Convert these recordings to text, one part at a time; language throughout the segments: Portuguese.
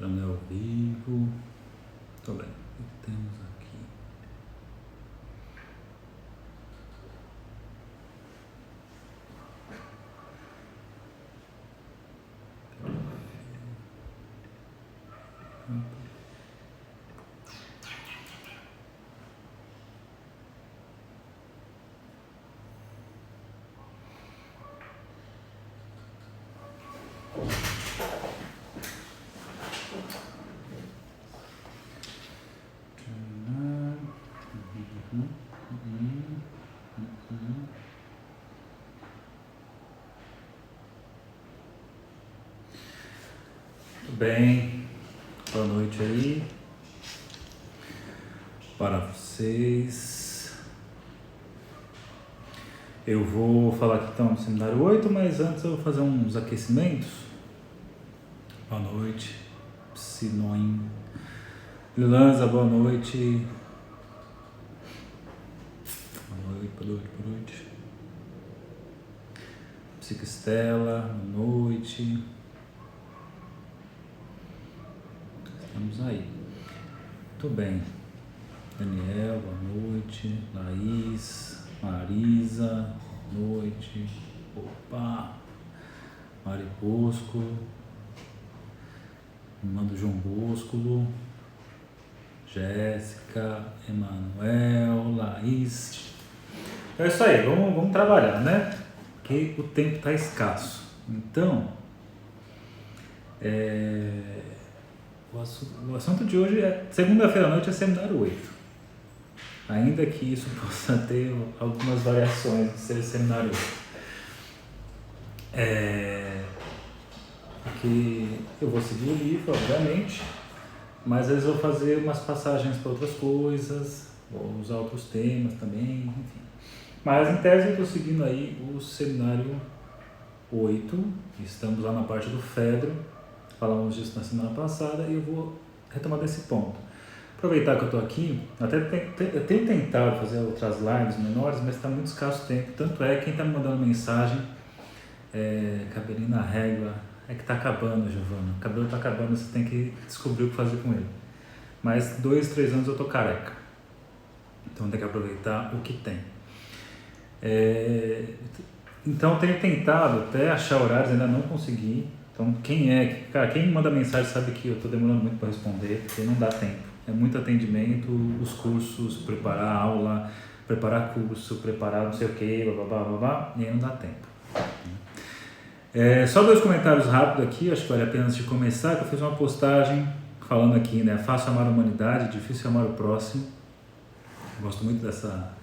Entrando ao vivo. Tô bem. O que temos aqui? Tudo bem. Boa noite aí para vocês. Eu vou falar que estão no seminário 8, mas antes eu vou fazer uns aquecimentos. Boa noite. Sinoim. Lilanza, boa noite. Boa noite. Psiquistela, boa noite. Estamos aí. Tudo bem. Daniel, boa noite. Laís, Marisa, boa noite. Opa! Mari Bosco. Mando João Bosco. Jéssica, Emanuel, Laís. É isso aí, vamos trabalhar, né? Porque o tempo está escasso. Então, o assunto de hoje é segunda-feira à noite, é seminário 8. Ainda que isso possa ter algumas variações de ser seminário 8. Porque eu vou seguir o livro, obviamente, mas às vezes eu vou fazer umas passagens para outras coisas, vou usar outros temas também, enfim. Mas em tese eu estou seguindo aí o seminário 8, estamos lá na parte do Fedro, falamos disso na semana passada e eu vou retomar desse ponto. Aproveitar que eu estou aqui, eu tenho tentado fazer outras lives menores, mas está muito escasso tempo, tanto é quem está me mandando mensagem, cabelinho na régua, é que está acabando, Giovana, o cabelo está acabando, você tem que descobrir o que fazer com ele. Mas 2, 3 anos eu estou careca, então tem que aproveitar o que tem. Então tenho tentado até achar horários, ainda não consegui. Então quem me manda mensagem sabe que eu estou demorando muito para responder, porque não dá tempo. É muito atendimento, os cursos, preparar aula, preparar curso, preparar não sei o que, blá, e aí não dá tempo. Só 2 comentários rápidos aqui, acho que vale a pena antes de começar, que eu fiz uma postagem falando aqui, né? Fácil amar a humanidade, difícil amar o próximo. Eu gosto muito dessa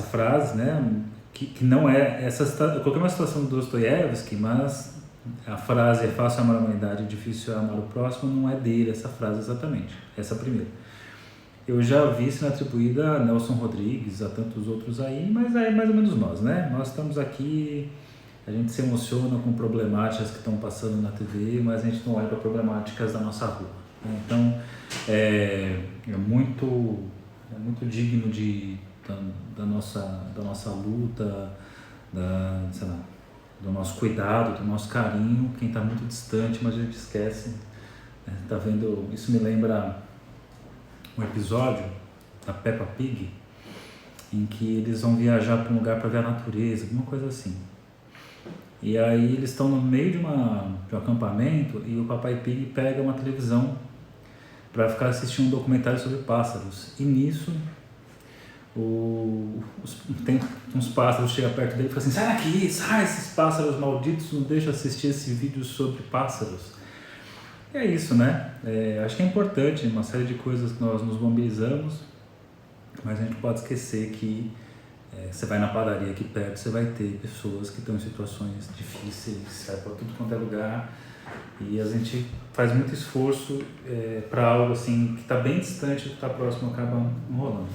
frase, né? Que não é essa. Eu coloquei uma situação do Dostoiévski, mas a frase é fácil amar a humanidade, difícil amar o próximo, não é dele essa frase exatamente, essa primeira. Eu já vi sendo atribuída a Nelson Rodrigues, a tantos outros aí, mas é mais ou menos nós, né? Nós estamos aqui, a gente se emociona com problemáticas que estão passando na TV, mas a gente não olha para problemáticas da nossa rua. Então, é muito digno da nossa luta, do nosso cuidado, do nosso carinho, quem está muito distante, mas a gente esquece. Tá vendo? Isso me lembra um episódio da Peppa Pig, em que eles vão viajar para um lugar para ver a natureza, alguma coisa assim. E aí eles estão no meio de um acampamento e o Papai Pig pega uma televisão para ficar assistindo um documentário sobre pássaros. E nisso, tem uns pássaros chegam perto dele e falam assim: sai daqui, sai, esses pássaros malditos, não deixa assistir esse vídeo sobre pássaros. E é isso, né? Acho que é importante, uma série de coisas que nós nos mobilizamos, mas a gente pode esquecer que você vai na padaria aqui perto, você vai ter pessoas que estão em situações difíceis, vai para tudo quanto é lugar, e a gente faz muito esforço para algo assim que está bem distante do que está próximo, acaba enrolando.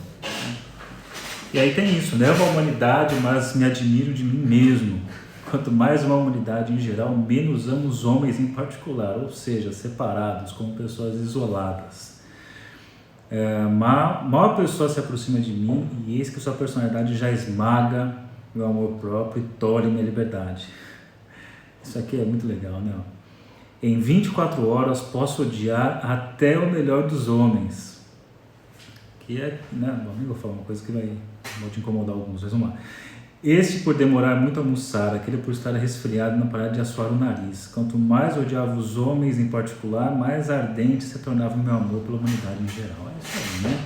E aí tem isso, né? Uma humanidade, mas me admiro de mim mesmo. Quanto mais uma humanidade em geral, menos amo os homens em particular, ou seja, separados, como pessoas isoladas. Mal a pessoa se aproxima de mim e eis que sua personalidade já esmaga meu amor próprio e tolhe minha liberdade. Isso aqui é muito legal, né? Em 24 horas posso odiar até o melhor dos homens. Que é, né? Meu amigo falou uma coisa que vai te incomodar alguns, mas vamos lá. Este por demorar muito a almoçar, aquele por estar resfriado e não parar de assoar o nariz. Quanto mais odiava os homens em particular, mais ardente se tornava o meu amor pela humanidade em geral. É isso aí, né?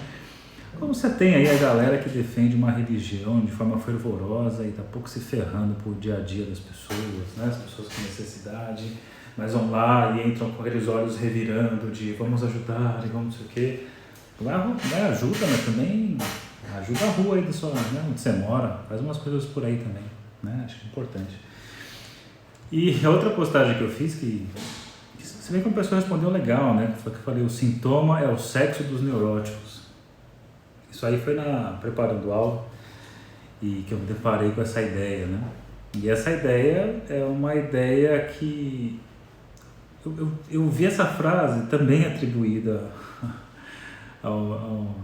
Como você tem aí a galera que defende uma religião de forma fervorosa e tá pouco se ferrando pro dia a dia das pessoas, né? As pessoas com necessidade, mas vão lá e entram com aqueles olhos revirando de vamos ajudar e vamos não sei o quê. Vai, né? Ajuda, mas também ajuda a rua aí da sua, né? Onde você mora, faz umas coisas por aí também, né? Acho que é importante. E a outra postagem que eu fiz, que você vê que uma pessoa respondeu legal, né? Que eu falei, o sintoma é o sexo dos neuróticos. Isso aí foi preparando aula e que eu me deparei com essa ideia, né? E essa ideia é uma ideia que eu vi essa frase também atribuída ao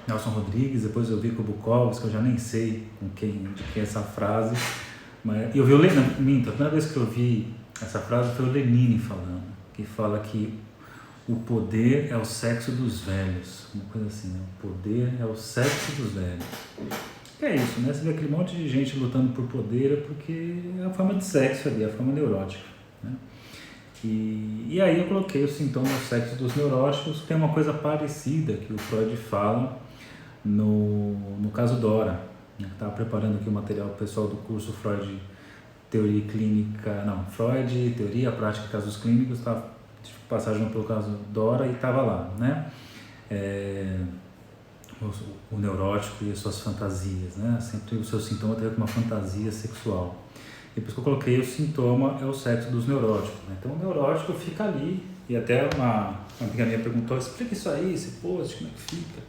Nelson Rodrigues, depois eu vi com o Bukowski, que eu já nem sei de quem é essa frase, mas eu vi o Lenin, a primeira vez que eu vi essa frase foi o Lenin falando, que fala que o poder é o sexo dos velhos, uma coisa assim, né? O poder é o sexo dos velhos. Que é isso, né? Você vê aquele monte de gente lutando por poder é porque é a forma de sexo ali, a forma neurótica, né? E aí eu coloquei o sintoma do sexo dos neuróticos, que tem uma coisa parecida que o Freud fala no caso Dora, né? Estava preparando aqui o material pessoal do curso Freud, Teoria Clínica, não, Freud, Teoria, Prática de Casos Clínicos, estava passagem pelo caso Dora e estava lá, né? O neurótico e as suas fantasias, né? Sempre o seu sintoma tem uma fantasia sexual. Depois que eu coloquei o sintoma é o sexo dos neuróticos, né? Então o neurótico fica ali e até uma amiga minha perguntou, explica isso aí, esse post, como é que fica?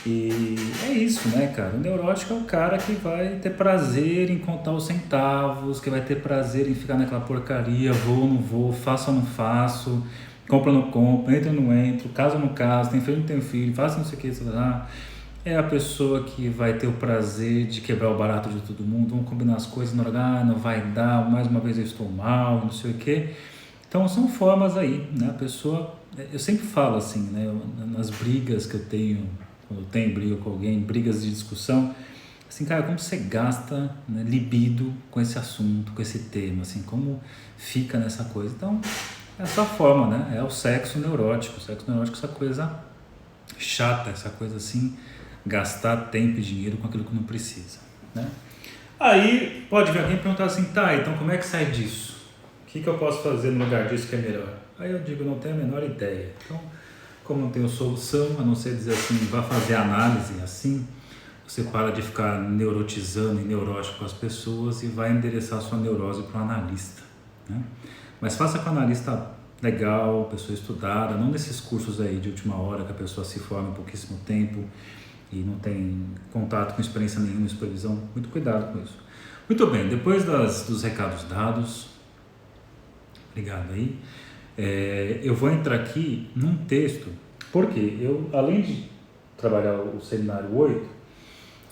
E é isso, né, cara? O neurótico é o cara que vai ter prazer em contar os centavos, que vai ter prazer em ficar naquela porcaria, vou ou não vou, faço ou não faço, compro ou não compro, entro ou não entro, caso ou não caso, tem filho ou não tem filho, faço não sei o que, sei lá. É a pessoa que vai ter o prazer de quebrar o barato de todo mundo, vamos combinar as coisas, não vai dar, mais uma vez eu estou mal, não sei o que. Então são formas aí, né? A pessoa, eu sempre falo assim, né? Nas brigas que eu tenho, quando eu tenho briga com alguém, brigas de discussão, assim, cara, como você gasta, né, libido com esse assunto, com esse tema, assim, como fica nessa coisa. Então, é essa forma, né? É o sexo neurótico. O sexo neurótico é essa coisa chata, essa coisa assim, gastar tempo e dinheiro com aquilo que não precisa, né? Aí pode vir alguém e perguntar assim, tá, então como é que sai disso? O que eu posso fazer no lugar disso que é melhor? Aí eu digo, não tenho a menor ideia. Então, como não tenho solução, a não ser dizer assim, vá fazer análise assim, você para de ficar neurotizando e neurótico com as pessoas e vai endereçar a sua neurose para um analista, né? Mas faça com um analista legal, pessoa estudada, não nesses cursos aí de última hora que a pessoa se forma em pouquíssimo tempo e não tem contato com experiência nenhuma, supervisão. Muito cuidado com isso. Muito bem, depois dos recados dados, obrigado aí. Eu vou entrar aqui num texto, porque eu, além de trabalhar o seminário 8,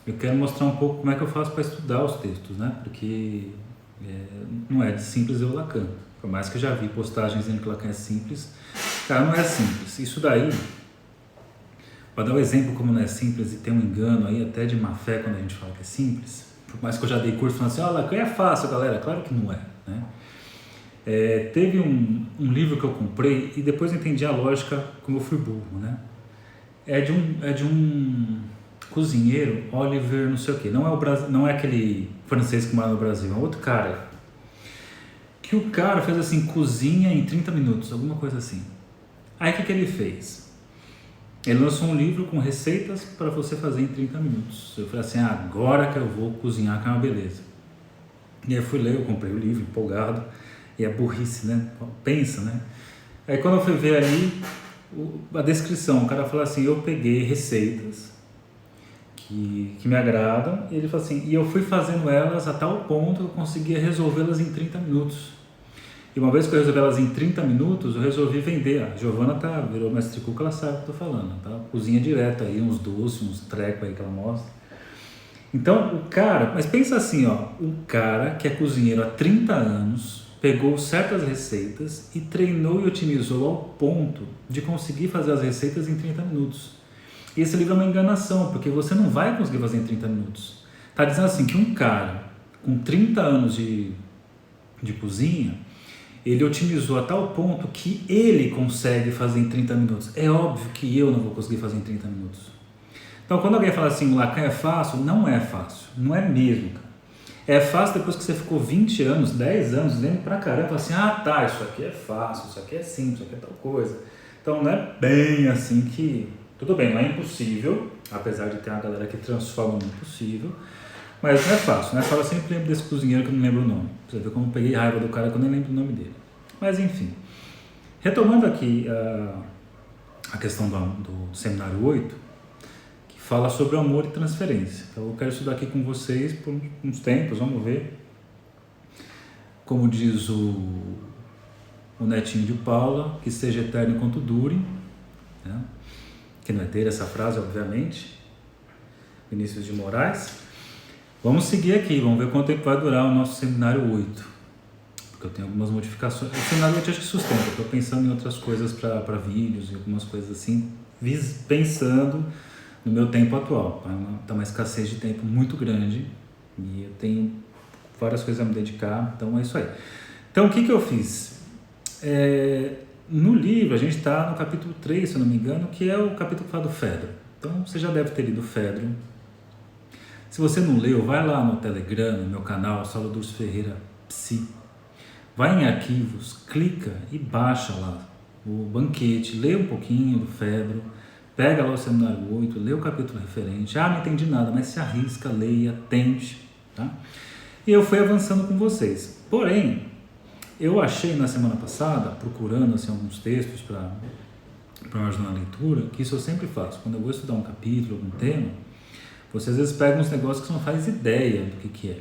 eu quero mostrar um pouco como é que eu faço para estudar os textos, né? Porque não é de simples eu Lacan. Por mais que eu já vi postagens dizendo que Lacan é simples, cara, não é simples. Isso daí, para dar um exemplo como não é simples e tem um engano aí até de má fé quando a gente fala que é simples, por mais que eu já dei curso falando assim, Lacan é fácil, galera. Claro que não é, né? Teve um livro que eu comprei e depois eu entendi a lógica como eu fui burro, né? É de um cozinheiro, Oliver não sei o que, não é aquele francês que mora no Brasil, é outro cara, que o cara fez assim, cozinha em 30 minutos, alguma coisa assim. Aí o que ele fez? Ele lançou um livro com receitas para você fazer em 30 minutos. Eu falei assim, agora que eu vou cozinhar, que é uma beleza. E aí eu fui ler, eu comprei o livro, empolgado. E é burrice, né? Pensa, né? Aí quando eu fui ver ali a descrição, o cara falou assim, eu peguei receitas que me agradam, e ele falou assim, e eu fui fazendo elas a tal ponto que eu conseguia resolvê-las em 30 minutos. E uma vez que eu resolvi elas em 30 minutos, eu resolvi vender. A Giovana virou mestre cuca, ela sabe o que eu tô falando, tá? Cozinha direto aí, uns doces, uns trecos aí que ela mostra. Então, o cara, mas pensa assim, ó, o cara que é cozinheiro há 30 anos, pegou certas receitas e treinou e otimizou ao ponto de conseguir fazer as receitas em 30 minutos. E esse livro é uma enganação, porque você não vai conseguir fazer em 30 minutos. Está dizendo assim que um cara com 30 anos de cozinha, ele otimizou a tal ponto que ele consegue fazer em 30 minutos. É óbvio que eu não vou conseguir fazer em 30 minutos. Então, quando alguém fala assim, Lacan é fácil, não é fácil. Não é mesmo, cara. É fácil depois que você ficou 20 anos, 10 anos, lendo pra caramba, assim, tá, isso aqui é fácil, isso aqui é simples, isso aqui é tal coisa. Então, não é bem assim que... Tudo bem, não é impossível, apesar de ter uma galera que transforma no impossível, mas não é fácil, né? Eu sempre lembro desse cozinheiro que eu não lembro o nome. Você vê como eu peguei raiva do cara que eu nem lembro o nome dele. Mas, enfim. Retomando aqui a questão do seminário 8, fala sobre amor e transferência. Então eu quero estudar aqui com vocês por uns tempos, vamos ver. Como diz o netinho de Paula, que seja eterno enquanto dure, né? Que não é ter essa frase, obviamente. Vinícius de Moraes. Vamos seguir aqui, vamos ver quanto tempo vai durar o nosso seminário 8. Porque eu tenho algumas modificações. O seminário 8 acho que sustenta, eu estou pensando em outras coisas para vídeos e algumas coisas assim, pensando no meu tempo atual. Está uma escassez de tempo muito grande e eu tenho várias coisas a me dedicar, então é isso aí. Então o que eu fiz? No livro a gente está no capítulo 3, se eu não me engano, que é o capítulo que fala do Fedro. Então você já deve ter lido o Fedro. Se você não leu, vai lá no Telegram, no meu canal, Saulo Durso Ferreira Psi. Vai em arquivos, clica e baixa lá o banquete, lê um pouquinho do Fedro. Pega lá o seminário 8, lê o capítulo referente. Não entendi nada, mas se arrisca, leia, tente. Tá? E eu fui avançando com vocês. Porém, eu achei na semana passada, procurando assim, alguns textos para me ajudar na leitura, que isso eu sempre faço. Quando eu vou estudar um capítulo, algum tema, você às vezes pega uns negócios que você não faz ideia do que é.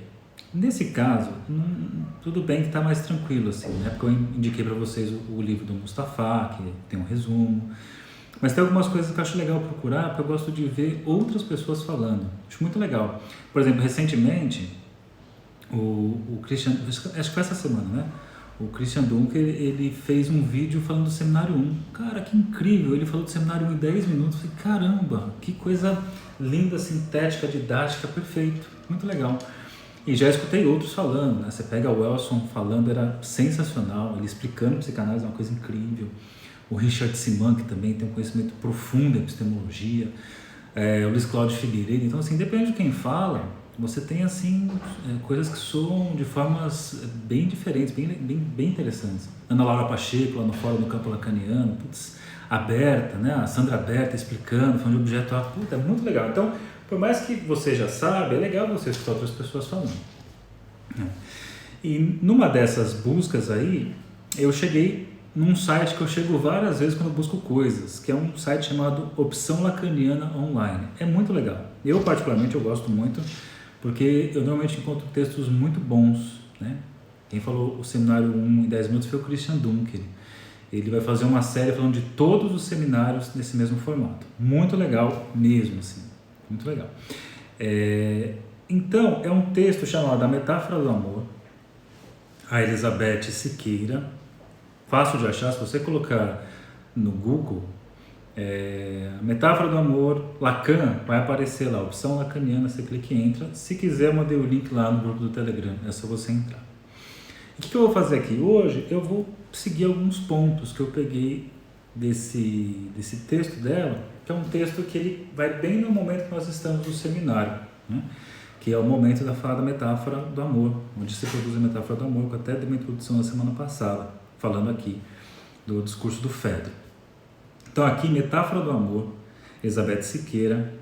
Nesse caso, tudo bem que está mais tranquilo, assim, né? Porque eu indiquei para vocês o livro do Mustafa, que tem um resumo. Mas tem algumas coisas que eu acho legal procurar, porque eu gosto de ver outras pessoas falando. Acho muito legal. Por exemplo, recentemente, o Christian, acho que foi essa semana, né? O Christian Dunker, ele fez um vídeo falando do seminário 1. Cara, que incrível! Ele falou do seminário 1 em 10 minutos. Eu falei, caramba, que coisa linda, sintética, didática, perfeito. Muito legal. E já escutei outros falando, né? Você pega o Welson falando, era sensacional. Ele explicando psicanálise é uma coisa incrível. O Richard Siman, que também tem um conhecimento profundo em epistemologia, o Luiz Cláudio Figueiredo. Então, assim, depende de quem fala, você tem, assim, coisas que soam de formas bem diferentes, bem interessantes. Ana Laura Pacheco, lá no Fórum do Campo Lacaniano, aberta, né? A Sandra Aberta explicando, falando de objeto A, é muito legal. Então, por mais que você já saiba, é legal você escutar outras pessoas falando. E numa dessas buscas aí, eu cheguei num site que eu chego várias vezes quando eu busco coisas, que é um site chamado Opção Lacaniana Online. É muito legal. Eu, particularmente, eu gosto muito, porque eu normalmente encontro textos muito bons, né? Quem falou o seminário 1 em 10 minutos foi o Christian Dunker. Ele vai fazer uma série falando de todos os seminários nesse mesmo formato. Muito legal mesmo, assim. Muito legal. Então, é um texto chamado A Metáfora do Amor, a Elizabeth Siqueira. Fácil de achar, se você colocar no Google, a Metáfora do Amor, Lacan, vai aparecer lá, opção lacaniana, você clica e entra. Se quiser, eu mandei o link lá no grupo do Telegram, é só você entrar. O que eu vou fazer aqui? Hoje eu vou seguir alguns pontos que eu peguei desse texto dela, que é um texto que ele vai bem no momento que nós estamos no seminário, né? Que é o momento da fala da metáfora do amor, onde se produz a metáfora do amor, que eu até dei uma introdução na semana passada, falando aqui do discurso do Fedro. Então aqui, Metáfora do Amor, Elizabeth Siqueira,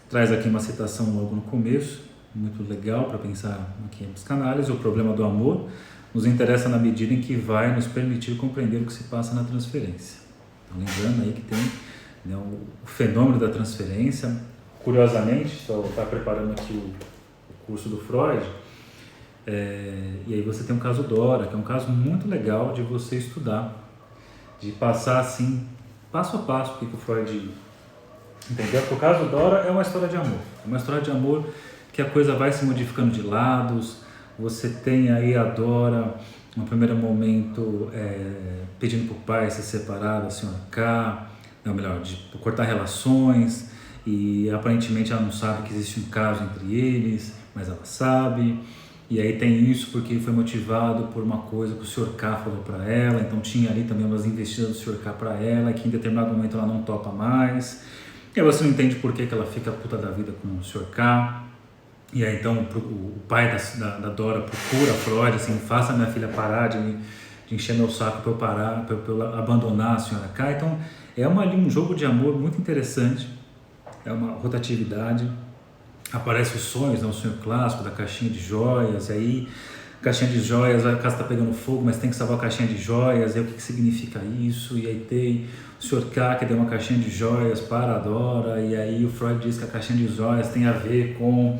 traz aqui uma citação logo no começo, muito legal para pensar aqui em psicanálise. O problema do amor nos interessa na medida em que vai nos permitir compreender o que se passa na transferência. Então, lembrando aí que tem, né, o fenômeno da transferência. Curiosamente, estou preparando aqui o curso do Freud, e aí você tem o caso Dora, que é um caso muito legal de você estudar, de passar assim, passo a passo, o que o Freud entendeu. Porque o caso Dora é uma história de amor, que a coisa vai se modificando de lados, Você tem aí a Dora, no primeiro momento, pedindo para o pai se separar da senhora K, não, melhor, de cortar relações, e aparentemente ela não sabe que existe um caso entre eles, mas ela sabe. E aí tem isso porque foi motivado por uma coisa que o Sr. K falou para ela, então tinha ali também umas investidas do Sr. K para ela, que em determinado momento ela não topa mais. E aí você não entende por que ela fica puta da vida com o Sr. K. E aí então o pai da Dora procura Freud, assim, faça minha filha parar de encher meu saco para eu parar, para eu abandonar a Sra. K. Então é ali um jogo de amor muito interessante, é uma rotatividade. Aparece os sonhos, né, o sonho clássico da caixinha de joias, e aí a caixinha de joias, a casa está pegando fogo, mas tem que salvar a caixinha de joias, e aí o que significa isso? E aí tem o Sr. K que deu uma caixinha de joias para a Dora, e aí o Freud diz que a caixinha de joias tem a ver com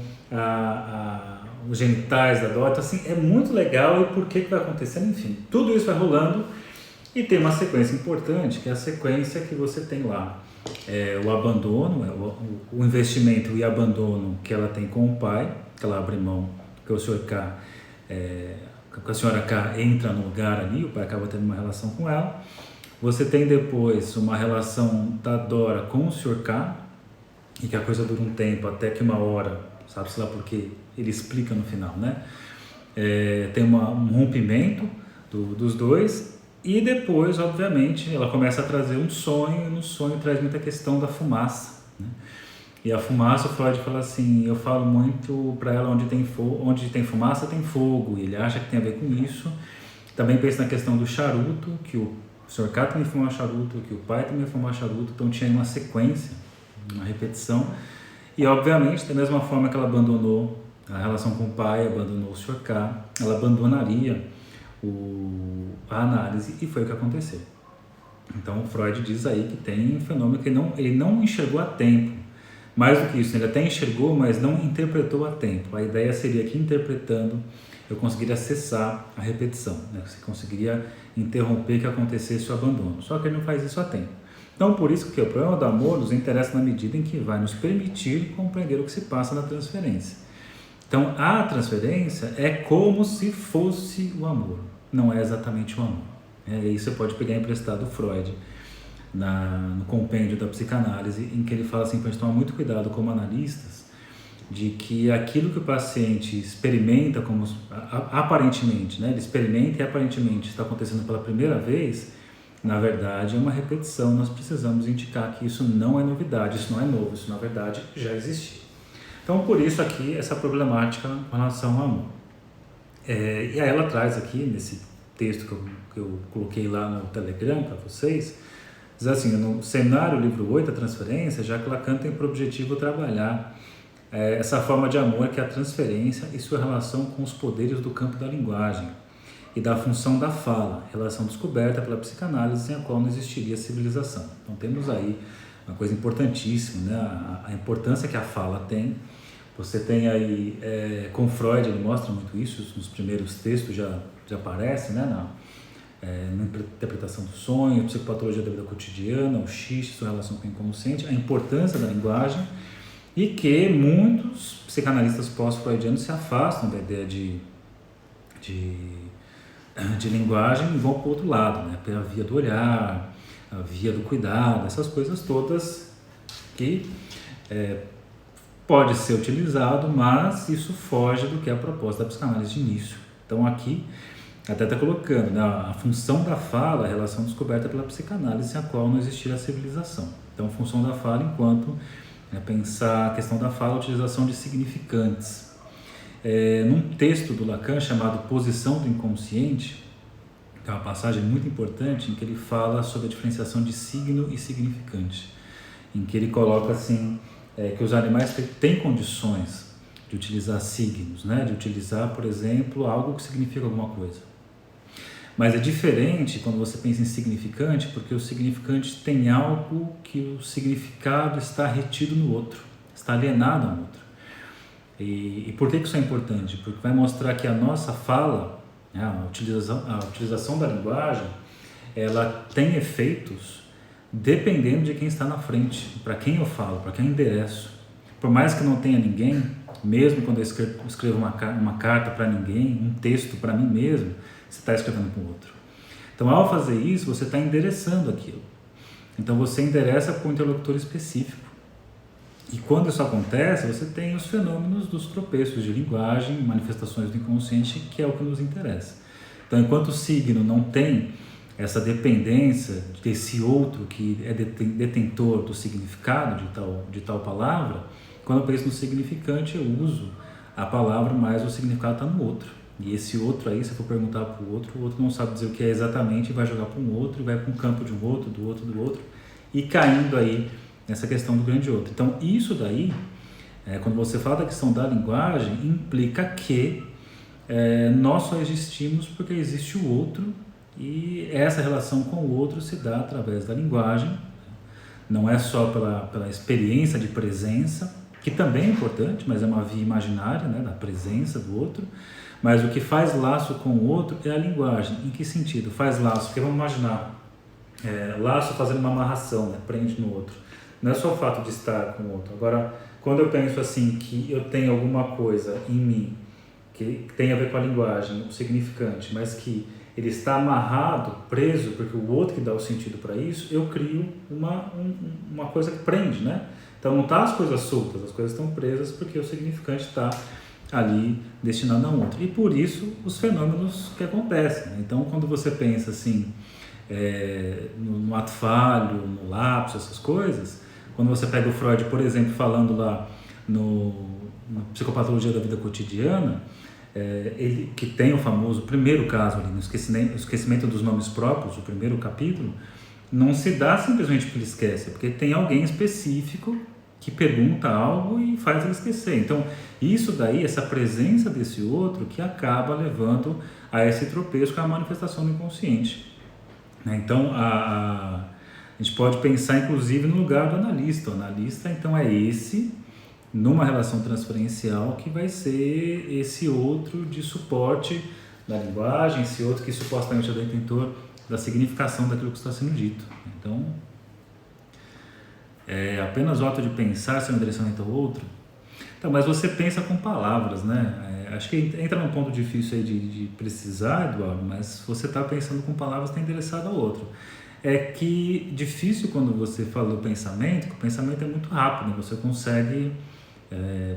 os genitais da Dora. Então assim, é muito legal, e por que vai acontecendo, enfim, tudo isso vai rolando, e tem uma sequência importante, que é a sequência que você tem lá. O abandono, o investimento e abandono que ela tem com o pai, que ela abre mão, que o Sr. K, que a senhora K entra no lugar ali, o pai acaba tendo uma relação com ela. Você tem depois uma relação da Dora com o Sr. K, e que a coisa dura um tempo, até que uma hora, sabe-se lá porque ele explica no final, né? Tem um rompimento dos dois. E depois, obviamente, ela começa a trazer um sonho, e no sonho traz muita questão da fumaça, né? E a fumaça, o Freud fala assim, eu falo muito para ela, onde tem fumaça tem fogo, e ele acha que tem a ver com isso. Também pensa na questão do charuto, que o Sr. K também fumava charuto, que o pai também fumava charuto, então tinha uma sequência, uma repetição. E obviamente, da mesma forma que ela abandonou a relação com o pai, abandonou o Sr. K, ela abandonaria a análise, e foi o que aconteceu. Então o Freud diz aí que tem um fenômeno que ele não enxergou a tempo. Mais do que isso, ele até enxergou, mas não interpretou a tempo. A ideia seria que interpretando eu conseguiria acessar a repetição, né? Você conseguiria interromper que acontecesse o abandono. Só que ele não faz isso a tempo. Então por isso que o problema do amor nos interessa na medida em que vai nos permitir compreender o que se passa na transferência. Então a transferência é como se fosse o amor, não é exatamente o amor. E aí você pode pegar emprestado o Freud no compêndio da psicanálise, em que ele fala assim, para a gente tomar muito cuidado como analistas, de que aquilo que o paciente experimenta, como aparentemente, né, ele experimenta e aparentemente está acontecendo pela primeira vez, na verdade é uma repetição. Nós precisamos indicar que isso não é novidade, isso não é novo, isso na verdade já existia. Então, por isso aqui, essa problemática com relação ao amor. E aí ela traz aqui, nesse texto que eu coloquei lá no Telegram para vocês, diz assim, no seminário, livro 8, a transferência, Jacques Lacan tem por objetivo trabalhar essa forma de amor que é a transferência e sua relação com os poderes do campo da linguagem e da função da fala, relação descoberta pela psicanálise sem a qual não existiria civilização. Então temos aí uma coisa importantíssima, né? A importância que a fala tem. Você tem aí, com Freud, ele mostra muito isso, nos primeiros textos já aparece, né? Na interpretação do sonho, psicopatologia da vida cotidiana, o xiste, sua relação com o inconsciente, a importância da linguagem, e que muitos psicanalistas pós-freudianos se afastam da ideia de linguagem e vão para o outro lado, né? Pela via do olhar, a via do cuidado, essas coisas todas que pode ser utilizado, mas isso foge do que é a proposta da psicanálise de início. Então aqui até está colocando, né, a função da fala, a relação descoberta pela psicanálise sem a qual não existiria a civilização. Então a função da fala enquanto pensar a questão da fala, a utilização de significantes. Num texto do Lacan chamado Posição do Inconsciente, que é uma passagem muito importante em que ele fala sobre a diferenciação de signo e significante, em que ele coloca assim, que os animais têm condições de utilizar signos, né? De utilizar, por exemplo, algo que significa alguma coisa. Mas é diferente quando você pensa em significante, porque o significante tem algo que o significado está retido no outro, está alienado ao outro. E por que isso é importante? Porque vai mostrar que a nossa fala, né, a utilização da linguagem, ela tem efeitos dependendo de quem está na frente, para quem eu falo, para quem eu endereço. Por mais que não tenha ninguém, Mesmo quando eu escrevo uma carta para ninguém, um texto para mim mesmo, você está escrevendo para o outro. Então, ao fazer isso, você está endereçando aquilo. Então, você endereça para um interlocutor específico. E quando isso acontece, você tem os fenômenos dos tropeços de linguagem, manifestações do inconsciente, que é o que nos interessa. Então, enquanto o signo não tem essa dependência desse outro que é detentor do significado de tal palavra, quando eu penso no significante, eu uso a palavra, mas o significado está no outro. E esse outro aí, se eu for perguntar para o outro não sabe dizer o que é exatamente, e vai jogar para um outro, e vai para um campo de um outro, do outro, e caindo aí nessa questão do grande outro. Então, isso daí, quando você fala da questão da linguagem, implica que nós só existimos porque existe o outro, e essa relação com o outro se dá através da linguagem. Não é só pela experiência de presença, que também é importante, mas é uma via imaginária, né, da presença do outro. Mas o que faz laço com o outro é a linguagem. Em que sentido? Faz laço, porque vamos imaginar, laço fazendo uma amarração, né, prende no outro. Não é só o fato de estar com o outro. Agora, quando eu penso assim, que eu tenho alguma coisa em mim que tem a ver com a linguagem, o significante, mas que ele está amarrado, preso, porque o outro que dá o sentido para isso, eu crio uma coisa que prende, né? Então não tá as coisas soltas, as coisas estão presas porque o significante está ali destinado a um outro. E por isso os fenômenos que acontecem, né? Então quando você pensa assim, no ato falho, no lapso, essas coisas, quando você pega o Freud, por exemplo, falando lá na Psicopatologia da Vida Cotidiana, ele que tem o famoso primeiro caso ali, no esquecimento dos nomes próprios, o primeiro capítulo, não se dá simplesmente porque ele esquece, porque tem alguém específico que pergunta algo e faz ele esquecer. Então, isso daí, essa presença desse outro que acaba levando a esse tropeço, que é a manifestação do inconsciente. Então, a gente pode pensar, inclusive, no lugar do analista. O analista, então, é esse, numa relação transferencial, que vai ser esse outro de suporte da linguagem, esse outro que supostamente é detentor da significação daquilo que está sendo dito. Então, apenas o ato de pensar se é um direcionamento ao outro. Então, mas você pensa com palavras, né? Acho que entra num ponto difícil aí de precisar, Eduardo, mas você está pensando com palavras, está endereçado ao outro. É que difícil quando você fala do pensamento, que o pensamento é muito rápido, né? Você consegue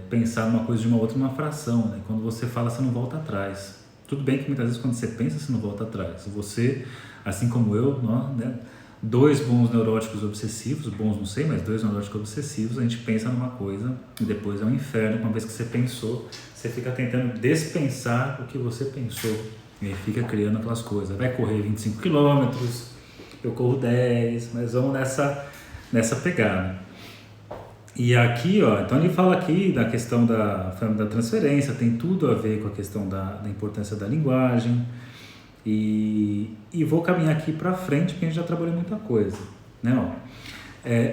pensar uma coisa de uma outra numa fração, né? Quando você fala, você não volta atrás. Tudo bem que muitas vezes quando você pensa, você não volta atrás. Você, assim como eu, né? Dois bons neuróticos obsessivos, bons não sei, mas dois neuróticos obsessivos, a gente pensa numa coisa e depois é um inferno. Uma vez que você pensou, você fica tentando despensar o que você pensou e aí fica criando aquelas coisas. Vai correr 25 quilômetros, eu corro 10, mas vamos nessa pegada. E aqui, então ele fala aqui da questão da transferência, tem tudo a ver com a questão da importância da linguagem. E vou caminhar aqui para frente, porque a gente já trabalhou muita coisa, né?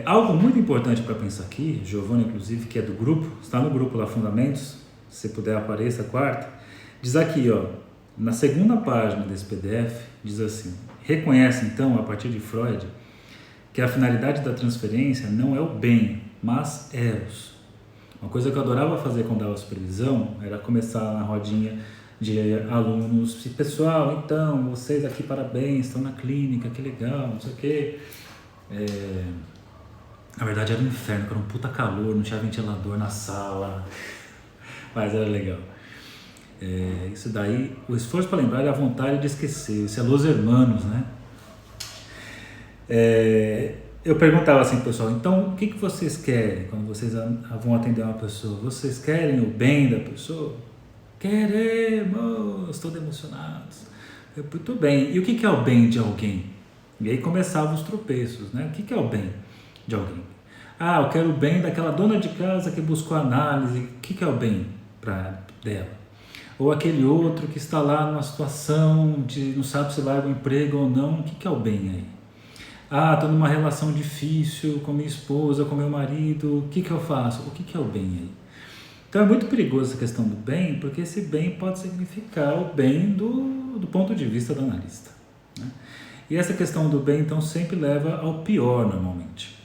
Algo muito importante para pensar aqui, Giovanni, inclusive, que é do grupo, está no grupo lá, Fundamentos, se puder apareça, quarta, diz aqui, na segunda página desse PDF, diz assim: reconhece então, a partir de Freud, que a finalidade da transferência não é o bem, mas eros. Uma coisa que eu adorava fazer quando dava supervisão era começar na rodinha de alunos, pessoal, então, vocês aqui, parabéns, estão na clínica, que legal, não sei o quê. Na verdade era um inferno, era um puta calor, não tinha ventilador na sala, mas era legal. Isso daí, o esforço para lembrar é a vontade de esquecer, isso é Los Hermanos, né? Eu perguntava assim pro pessoal, então o que vocês querem quando vocês vão atender uma pessoa? Vocês querem o bem da pessoa? Queremos, todos emocionados. Muito bem, e o que é o bem de alguém? E aí começavam os tropeços, né? O que é o bem de alguém? Eu quero o bem daquela dona de casa que buscou análise, o que é o bem dela? Ou aquele outro que está lá numa situação de não sabe se larga o emprego ou não, o que é o bem aí? Estou numa relação difícil com minha esposa, com meu marido, o que eu faço? O que é o bem aí? Então é muito perigoso essa questão do bem, porque esse bem pode significar o bem do ponto de vista do analista, né? E essa questão do bem, então, sempre leva ao pior normalmente.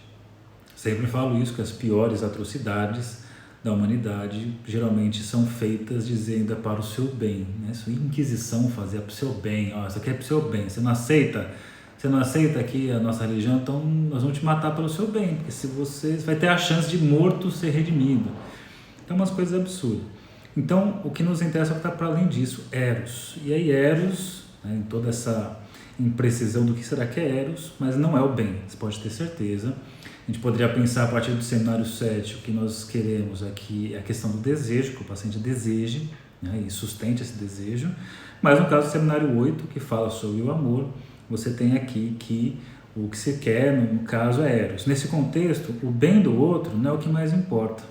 Sempre falo isso, que as piores atrocidades da humanidade geralmente são feitas dizendo é para o seu bem, né? Isso, inquisição fazia para o seu bem, ó, isso aqui é para o seu bem, você não aceita aqui a nossa religião, então nós vamos te matar pelo seu bem, porque se você vai ter a chance de morto ser redimido. Então umas coisas absurdas. Então o que nos interessa é o que está para além disso, Eros. E aí Eros, né, em toda essa imprecisão do que será que é Eros, mas não é o bem, você pode ter certeza. A gente poderia pensar a partir do seminário 7, o que nós queremos aqui é a questão do desejo, que o paciente deseje, né, e sustente esse desejo. Mas no caso do seminário 8, que fala sobre o amor, você tem aqui que o que se quer, no caso, é Eros. Nesse contexto, o bem do outro não é o que mais importa.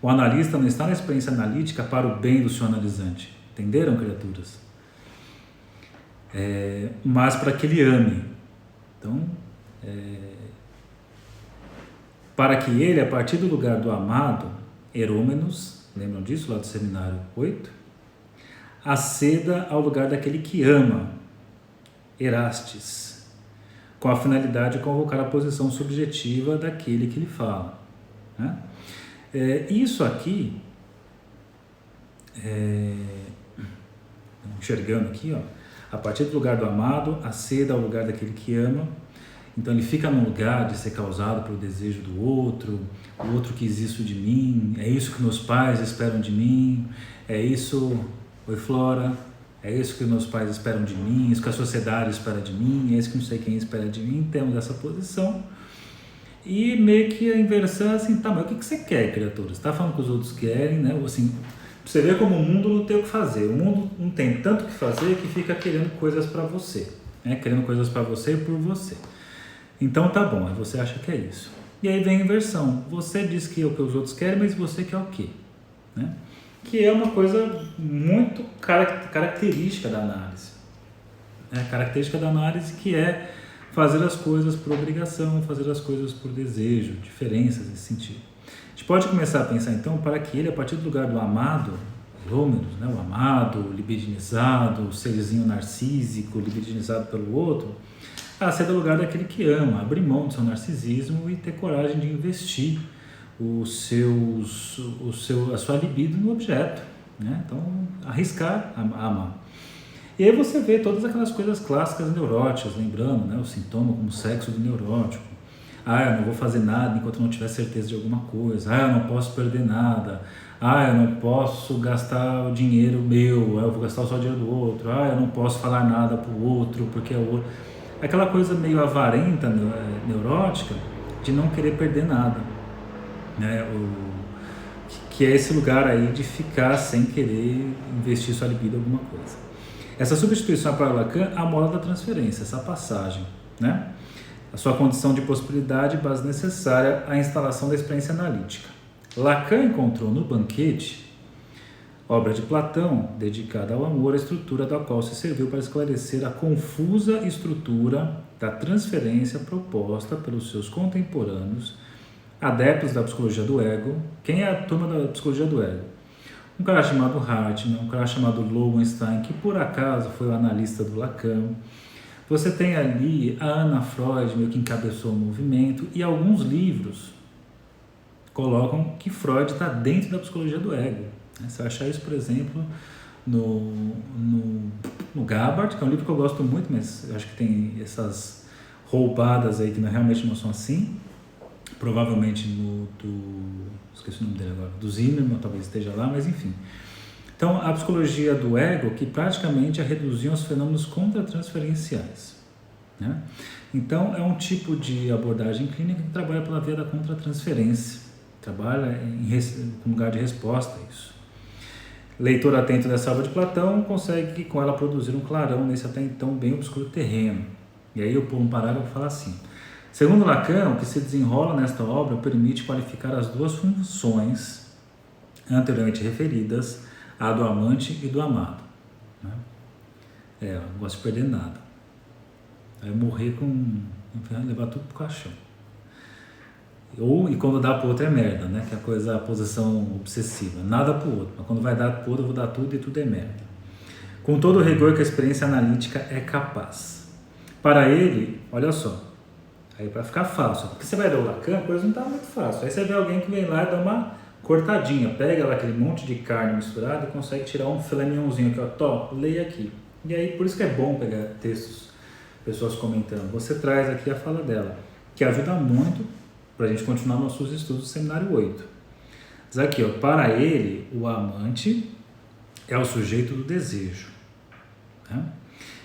O analista não está na experiência analítica para o bem do seu analisante. Entenderam, criaturas? Mas para que ele ame. Então, para que ele, a partir do lugar do amado, Erômenos, lembram disso lá do seminário 8? Aceda ao lugar daquele que ama, Erastes, com a finalidade de convocar a posição subjetiva daquele que ele fala, né? Isso aqui, enxergando aqui, ó, a partir do lugar do amado, aceda ao lugar daquele que ama. Então ele fica no lugar de ser causado pelo desejo do outro, o outro quis isso de mim, é isso que meus pais esperam de mim, é isso, oi Flora, é isso que meus pais esperam de mim, isso que a sociedade espera de mim, é isso que não sei quem espera de mim. Temos essa posição. E meio que a inversão é assim, tá, mas o que você quer, criatura? Você está falando que os outros querem, né? Assim, você vê como o mundo não tem o que fazer. O mundo não tem tanto o que fazer que fica querendo coisas para você, né? Querendo coisas para você e por você. Então tá bom, aí você acha que é isso. E aí vem a inversão. Você diz que é o que os outros querem, mas você quer o quê? Né? Que é uma coisa muito característica da análise. A característica da análise que é fazer as coisas por obrigação, fazer as coisas por desejo, diferenças nesse sentido. A gente pode começar a pensar então para que ele, a partir do lugar do amado, Erômenos, né, o amado, o libidinizado, o serzinho narcísico, libidinizado pelo outro, aceda ao lugar daquele que ama, abrir mão do seu narcisismo e ter coragem de investir a sua libido no objeto, né? Então, arriscar a amar. E aí você vê todas aquelas coisas clássicas neuróticas, lembrando, né, o sintoma como sexo do neurótico. Eu não vou fazer nada enquanto não tiver certeza de alguma coisa. Eu não posso perder nada. Eu não posso gastar o dinheiro meu, eu vou gastar só o dinheiro do outro. Eu não posso falar nada pro outro, porque é o outro. Aquela coisa meio avarenta, neurótica, de não querer perder nada, né? Que é esse lugar aí de ficar sem querer investir sua libido em alguma coisa. Essa substituição para Lacan, a mola da transferência, essa passagem, né? A sua condição de possibilidade e base necessária à instalação da experiência analítica. Lacan encontrou no Banquete, obra de Platão, dedicada ao amor, a estrutura da qual se serviu para esclarecer a confusa estrutura da transferência proposta pelos seus contemporâneos, adeptos da psicologia do ego. Quem é a turma da psicologia do ego? Um cara chamado Hartmann, um cara chamado Lowenstein, que por acaso foi o analista do Lacan. Você tem ali a Anna Freud, meio que encabeçou o movimento, e alguns livros colocam que Freud está dentro da psicologia do ego. Você vai achar isso, por exemplo, no Gabbard, que é um livro que eu gosto muito, mas eu acho que tem essas roubadas aí que realmente não são assim. Provavelmente esqueci o nome dele agora, do Zimmermann, talvez esteja lá, mas enfim. Então, a psicologia do ego, que praticamente reduziam os fenômenos contratransferenciais, né? Então, é um tipo de abordagem clínica que trabalha pela via da contratransferência, trabalha em lugar de resposta a isso. Leitor atento dessa obra de Platão consegue, com ela, produzir um clarão nesse até então bem obscuro terreno. E aí eu pulo um parágrafo e falo assim: segundo Lacan, o que se desenrola nesta obra permite qualificar as duas funções anteriormente referidas, a do amante e do amado, né? Eu não gosto de perder nada. Aí eu morrer levar tudo pro caixão. E quando dá pro outro é merda, né? Que é a posição obsessiva. Nada pro outro, mas quando vai dar pro outro eu vou dar tudo e tudo é merda. Com todo o rigor que a experiência analítica é capaz. Para ele, olha só, Aí para ficar fácil, porque você vai ler o Lacan, a coisa não está muito fácil. Aí você vê alguém que vem lá e dá uma cortadinha, pega lá aquele monte de carne misturada e consegue tirar um filé mignonzinho aqui, ó, tó, leia aqui. E aí por isso que é bom pegar textos, pessoas comentando. Você traz aqui a fala dela, que ajuda muito para a gente continuar nossos estudos do seminário 8. Diz aqui, ó, para ele, o amante é o sujeito do desejo, né?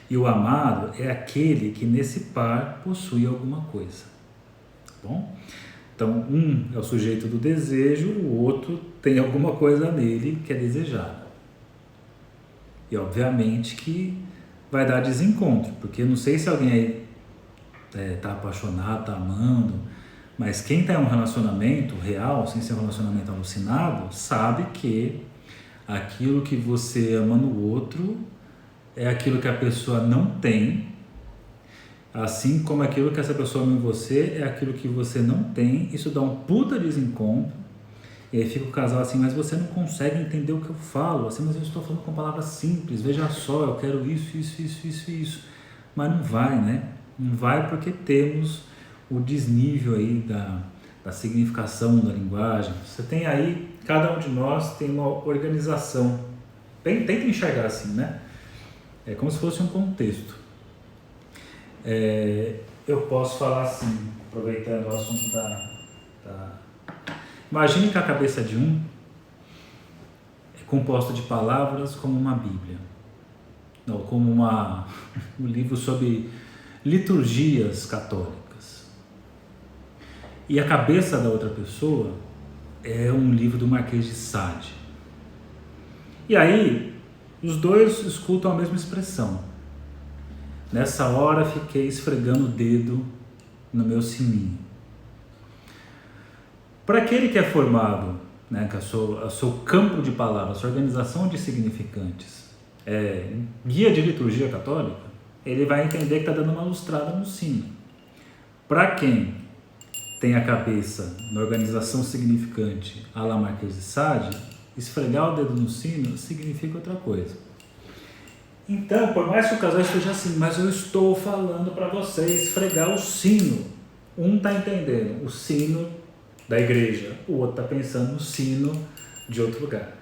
E o amado é aquele que nesse par possui alguma coisa, tá bom? Então, um é o sujeito do desejo, o outro tem alguma coisa nele que é desejada. E obviamente que vai dar desencontro, porque não sei se alguém aí está apaixonado, está amando, mas quem está em um relacionamento real, sem ser um relacionamento alucinado, sabe que aquilo que você ama no outro é aquilo que a pessoa não tem, assim como aquilo que essa pessoa ama em você é aquilo que você não tem. Isso dá um puta desencontro, e aí fica o casal assim, mas você não consegue entender o que eu falo, assim, mas eu estou falando com palavras simples, veja só, eu quero isso, mas não vai, né? Não vai porque temos o desnível aí da significação da linguagem. Você tem aí, cada um de nós tem uma organização, tenta enxergar assim, né? É como se fosse um contexto. Eu posso falar assim, aproveitando o assunto Imagine que a cabeça de um é composta de palavras como uma Bíblia, ou como um livro sobre liturgias católicas. E a cabeça da outra pessoa é um livro do Marquês de Sade. E aí, os dois escutam a mesma expressão. Nessa hora fiquei esfregando o dedo no meu sininho. Para aquele que é formado, né, que o seu campo de palavras, a sua organização de significantes, guia de liturgia católica, ele vai entender que está dando uma lustrada no sino. Para quem tem a cabeça na organização significante à la Marquês de Sade, esfregar o dedo no sino significa outra coisa. Então, por mais que o casal esteja assim, mas eu estou falando para você esfregar o sino. Um está entendendo o sino da igreja, o outro está pensando no sino de outro lugar.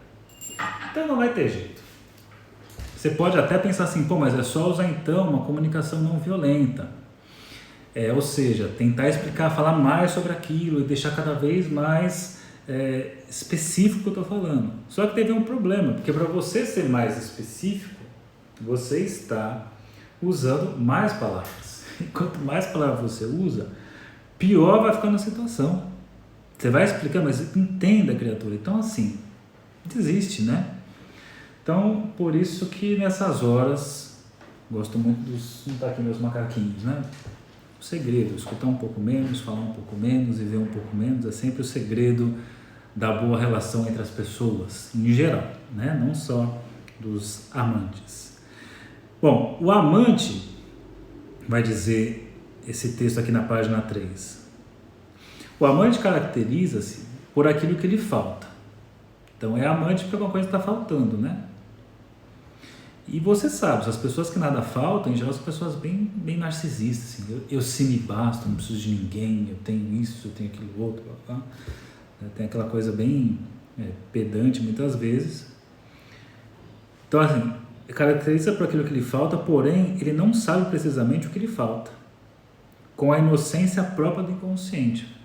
Então não vai ter jeito. Você pode até pensar assim, mas é só usar então uma comunicação não violenta. Ou seja, tentar explicar, falar mais sobre aquilo e deixar cada vez mais específico o que eu estou falando. Só que teve um problema, porque para você ser mais específico, você está usando mais palavras. E quanto mais palavras você usa, pior vai ficando a situação. Você vai explicar, mas entenda, criatura. Então, assim, desiste, né? Então, por isso que nessas horas, gosto muito não tá aqui meus macaquinhos, né? O segredo, escutar um pouco menos, falar um pouco menos, viver um pouco menos, é sempre o segredo da boa relação entre as pessoas, em geral, né? Não só dos amantes. Bom, o amante, vai dizer esse texto aqui na página 3. O amante caracteriza-se por aquilo que lhe falta. Então é amante porque alguma coisa está faltando, né? E você sabe, as pessoas que nada faltam, em geral, são pessoas bem narcisistas. Assim. Eu se me basto, não preciso de ninguém, eu tenho isso, eu tenho aquilo outro. Tem aquela coisa bem pedante muitas vezes. Então, assim, caracteriza por aquilo que lhe falta, porém, ele não sabe precisamente o que lhe falta. Com a inocência própria do inconsciente.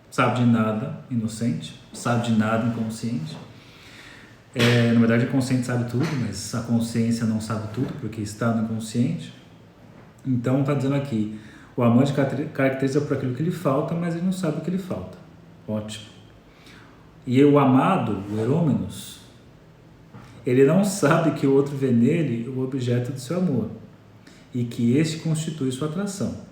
Sabe de nada, inocente, sabe de nada, inconsciente. Na verdade, o inconsciente sabe tudo, mas a consciência não sabe tudo, porque está no inconsciente. Então, está dizendo aqui, o amante caracteriza por aquilo que lhe falta, mas ele não sabe o que lhe falta. Ótimo. E o amado, o erômenos, ele não sabe que o outro vê nele o objeto do seu amor, e que este constitui sua atração.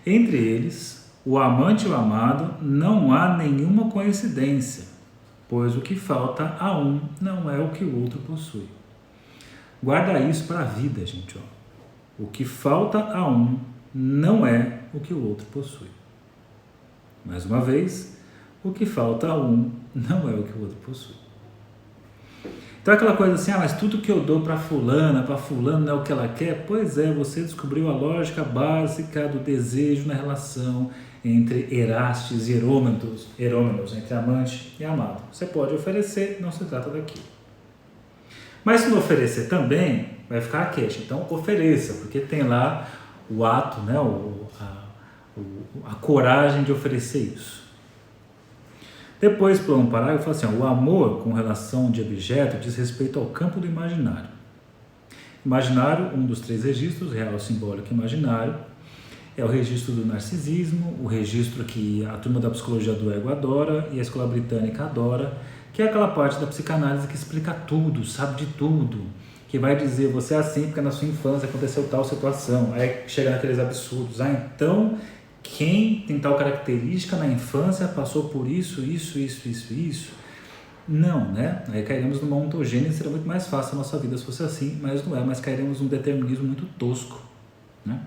Entre eles, o amante e o amado, não há nenhuma coincidência, pois o que falta a um não é o que o outro possui. Guarda isso para a vida, gente. O que falta a um não é o que o outro possui. Mais uma vez, o que falta a um não é o que o outro possui. Então aquela coisa assim, mas tudo que eu dou para fulana, para fulano não é o que ela quer? Pois é, você descobriu a lógica básica do desejo na relação entre Erastes e Herômenos, entre amante e amado. Você pode oferecer, não se trata daquilo. Mas se não oferecer também, vai ficar a queixa. Então ofereça, porque tem lá o ato, né, a coragem de oferecer isso. Depois, por um parágrafo, fala assim, o amor com relação de objeto diz respeito ao campo do imaginário. Imaginário, um dos 3 registros, real, simbólico e imaginário, é o registro do narcisismo, o registro que a turma da psicologia do ego adora e a escola britânica adora, que é aquela parte da psicanálise que explica tudo, sabe de tudo, que vai dizer, você é assim porque na sua infância aconteceu tal situação, aí chega naqueles absurdos, então quem tem tal característica na infância passou por isso. Não, né? Aí cairemos numa ontogênese, seria muito mais fácil a nossa vida se fosse assim, mas não é, mas cairemos num determinismo muito tosco, né?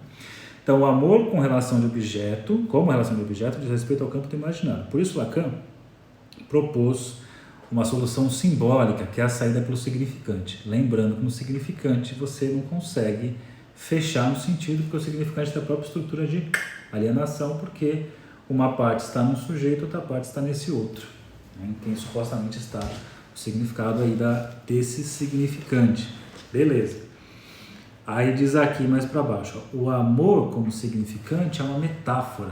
Então, o amor com relação de objeto, como relação de objeto, diz respeito ao campo do imaginário. Por isso, Lacan propôs uma solução simbólica, que é a saída pelo significante. Lembrando que no significante você não consegue fechar no sentido, porque o significante tem a própria estrutura de alienação, porque uma parte está num sujeito, outra parte está nesse outro, né? Em quem supostamente está o significado aí desse significante. Beleza. Aí diz aqui mais para baixo, ó, o amor como significante é uma metáfora,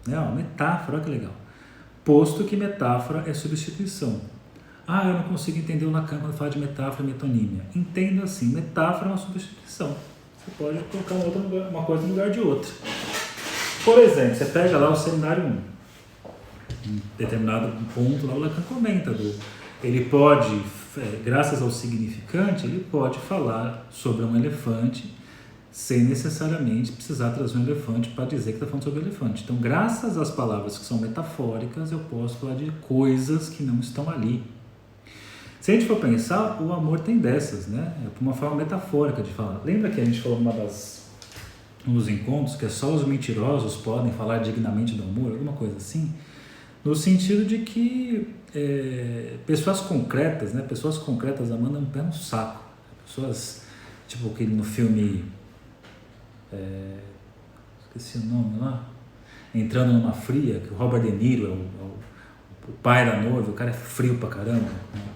né? Uma metáfora, olha que legal. Posto que metáfora é substituição. Eu não consigo entender o Lacan quando fala de metáfora e metonímia. Entendo assim, metáfora é uma substituição. Você pode colocar uma coisa no lugar de outra. Por exemplo, você pega lá o seminário 1, em determinado ponto, lá o Lacan comenta, ele pode, graças ao significante, ele pode falar sobre um elefante sem necessariamente precisar trazer um elefante para dizer que está falando sobre o elefante. Então, graças às palavras que são metafóricas, eu posso falar de coisas que não estão ali. Se a gente for pensar, o amor tem dessas, né? É uma forma metafórica de falar. Lembra que a gente falou nos encontros que só os mentirosos podem falar dignamente do amor, alguma coisa assim? No sentido de que pessoas concretas, né? Pessoas concretas amando um pé no saco. Pessoas, tipo aquele no filme, esqueci o nome lá, Entrando numa Fria, que o Robert De Niro é o pai da noiva, o cara é frio pra caramba,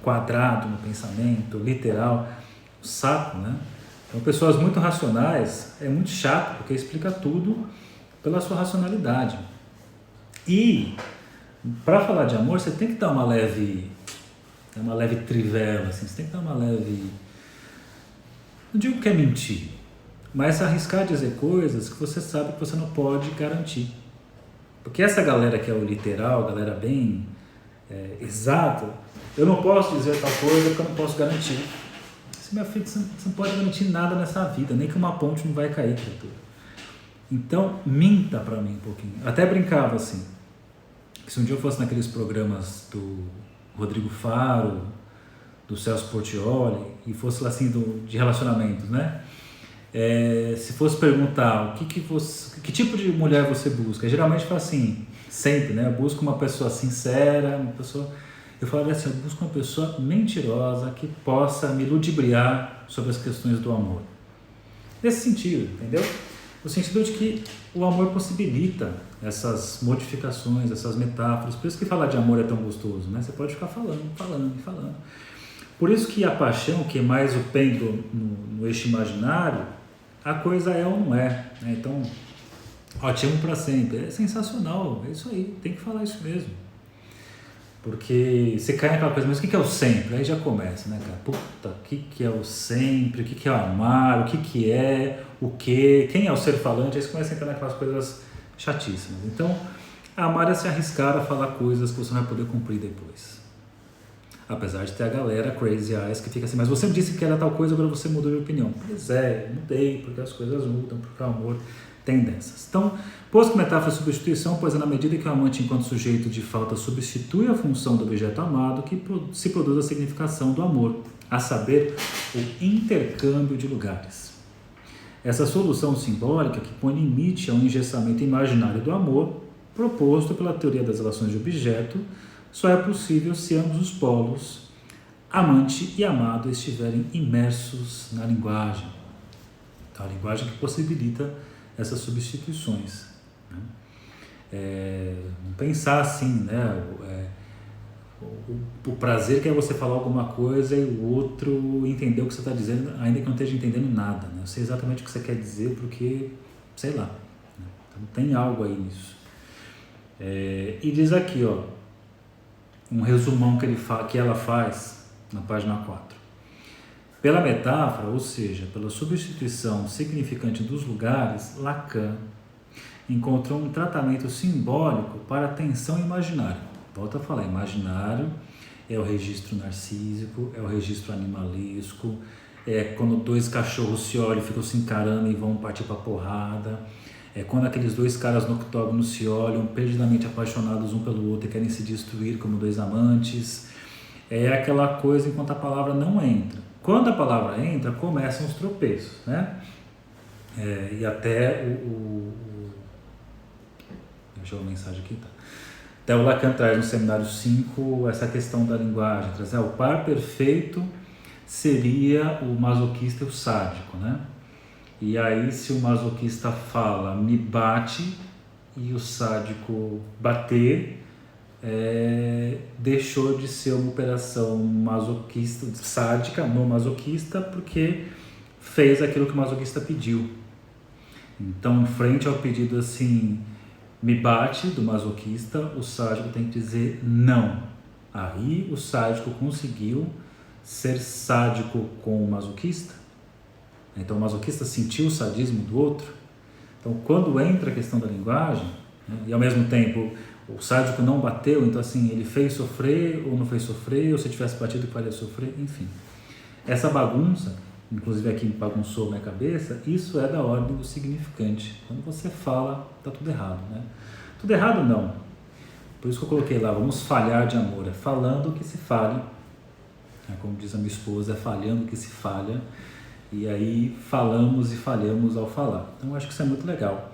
quadrado no pensamento, literal, o saco, né? Então, pessoas muito racionais, é muito chato, porque explica tudo pela sua racionalidade. E, para falar de amor, você tem que dar uma leve trivela, assim, você tem que dar uma leve... Não digo que é mentir, mas arriscar dizer coisas que você sabe que você não pode garantir. Porque essa galera que é o literal, galera bem exata, eu não posso dizer tal coisa porque eu não posso garantir. Meu filho, você não pode garantir nada nessa vida, nem que uma ponte não vai cair, criatura. Então, minta para mim um pouquinho. Eu até brincava assim, que se um dia eu fosse naqueles programas do Rodrigo Faro, do Celso Portiolli, e fosse lá assim de relacionamentos, né? Se fosse perguntar que tipo de mulher você busca, geralmente fala assim, sempre, né? Eu busco uma pessoa sincera, eu falaria assim, eu busco uma pessoa mentirosa que possa me ludibriar sobre as questões do amor. Nesse sentido, entendeu? No sentido de que o amor possibilita essas modificações, essas metáforas. Por isso que falar de amor é tão gostoso, né? Você pode ficar falando. Por isso que a paixão, que é mais o pêndulo no eixo imaginário, a coisa é ou não é, né? Então, te amo pra sempre. É sensacional, é isso aí, tem que falar isso mesmo. Porque você cai naquela coisa, mas o que é o sempre? Aí já começa, né, cara? Puta, o que é o sempre? O que é o amar? O que é? O quê? Quem é o ser falante? Aí você começa a entrar naquelas coisas chatíssimas. Então, amar é se arriscar a falar coisas que você não vai poder cumprir depois. Apesar de ter a galera crazy eyes que fica assim, mas você me disse que era tal coisa, agora você mudou de opinião. Pois é, mudei, porque as coisas mudam, porque o amor tem dessas. Então, posto que metáfora é substituição, pois é na medida que o amante, enquanto sujeito de falta, substitui a função do objeto amado, que se produz a significação do amor, a saber, o intercâmbio de lugares. Essa solução simbólica que põe limite ao engessamento imaginário do amor, proposto pela teoria das relações de objeto, só é possível se ambos os polos amante e amado estiverem imersos na linguagem. Então, a linguagem que possibilita essas substituições, né? Vamos pensar assim, né? O prazer que é você falar alguma coisa e o outro entender o que você está dizendo, ainda que não esteja entendendo nada, né? Eu sei exatamente o que você quer dizer porque, sei lá, né? Então tem algo aí nisso. E diz aqui, ó, um resumão que ela faz na página 4. Pela metáfora, ou seja, pela substituição significante dos lugares, Lacan encontrou um tratamento simbólico para a tensão imaginária. Volto a falar, imaginário é o registro narcísico, é o registro animalesco, é quando dois cachorros se olham, ficam se encarando e vão partir para porrada, é quando aqueles dois caras no octógono se olham, perdidamente apaixonados um pelo outro e querem se destruir como dois amantes. É aquela coisa enquanto a palavra não entra. Quando a palavra entra, começam os tropeços, né? E até deixa eu ver a mensagem aqui, tá? Até o Lacan traz no seminário 5 essa questão da linguagem, traz, o par perfeito seria o masoquista e o sádico, né? E aí se o masoquista fala me bate e o sádico bater, deixou de ser uma operação masoquista, sádica no masoquista, porque fez aquilo que o masoquista pediu. Então, em frente ao pedido assim, me bate, do masoquista, o sádico tem que dizer não. Aí o sádico conseguiu ser sádico com o masoquista. Então o masoquista sentiu o sadismo do outro. Então quando entra a questão da linguagem, né, e ao mesmo tempo o sádico não bateu, então assim, ele fez sofrer ou não fez sofrer, ou se tivesse batido faria sofrer, enfim. Essa bagunça, inclusive aqui bagunçou minha cabeça, isso é da ordem do significante. Quando você fala, tá tudo errado, né? Tudo errado não. Por isso que eu coloquei lá, vamos falhar de amor, é falando que se fale, como diz a minha esposa, é falhando que se falha, e aí falamos e falhamos ao falar. Então eu acho que isso é muito legal.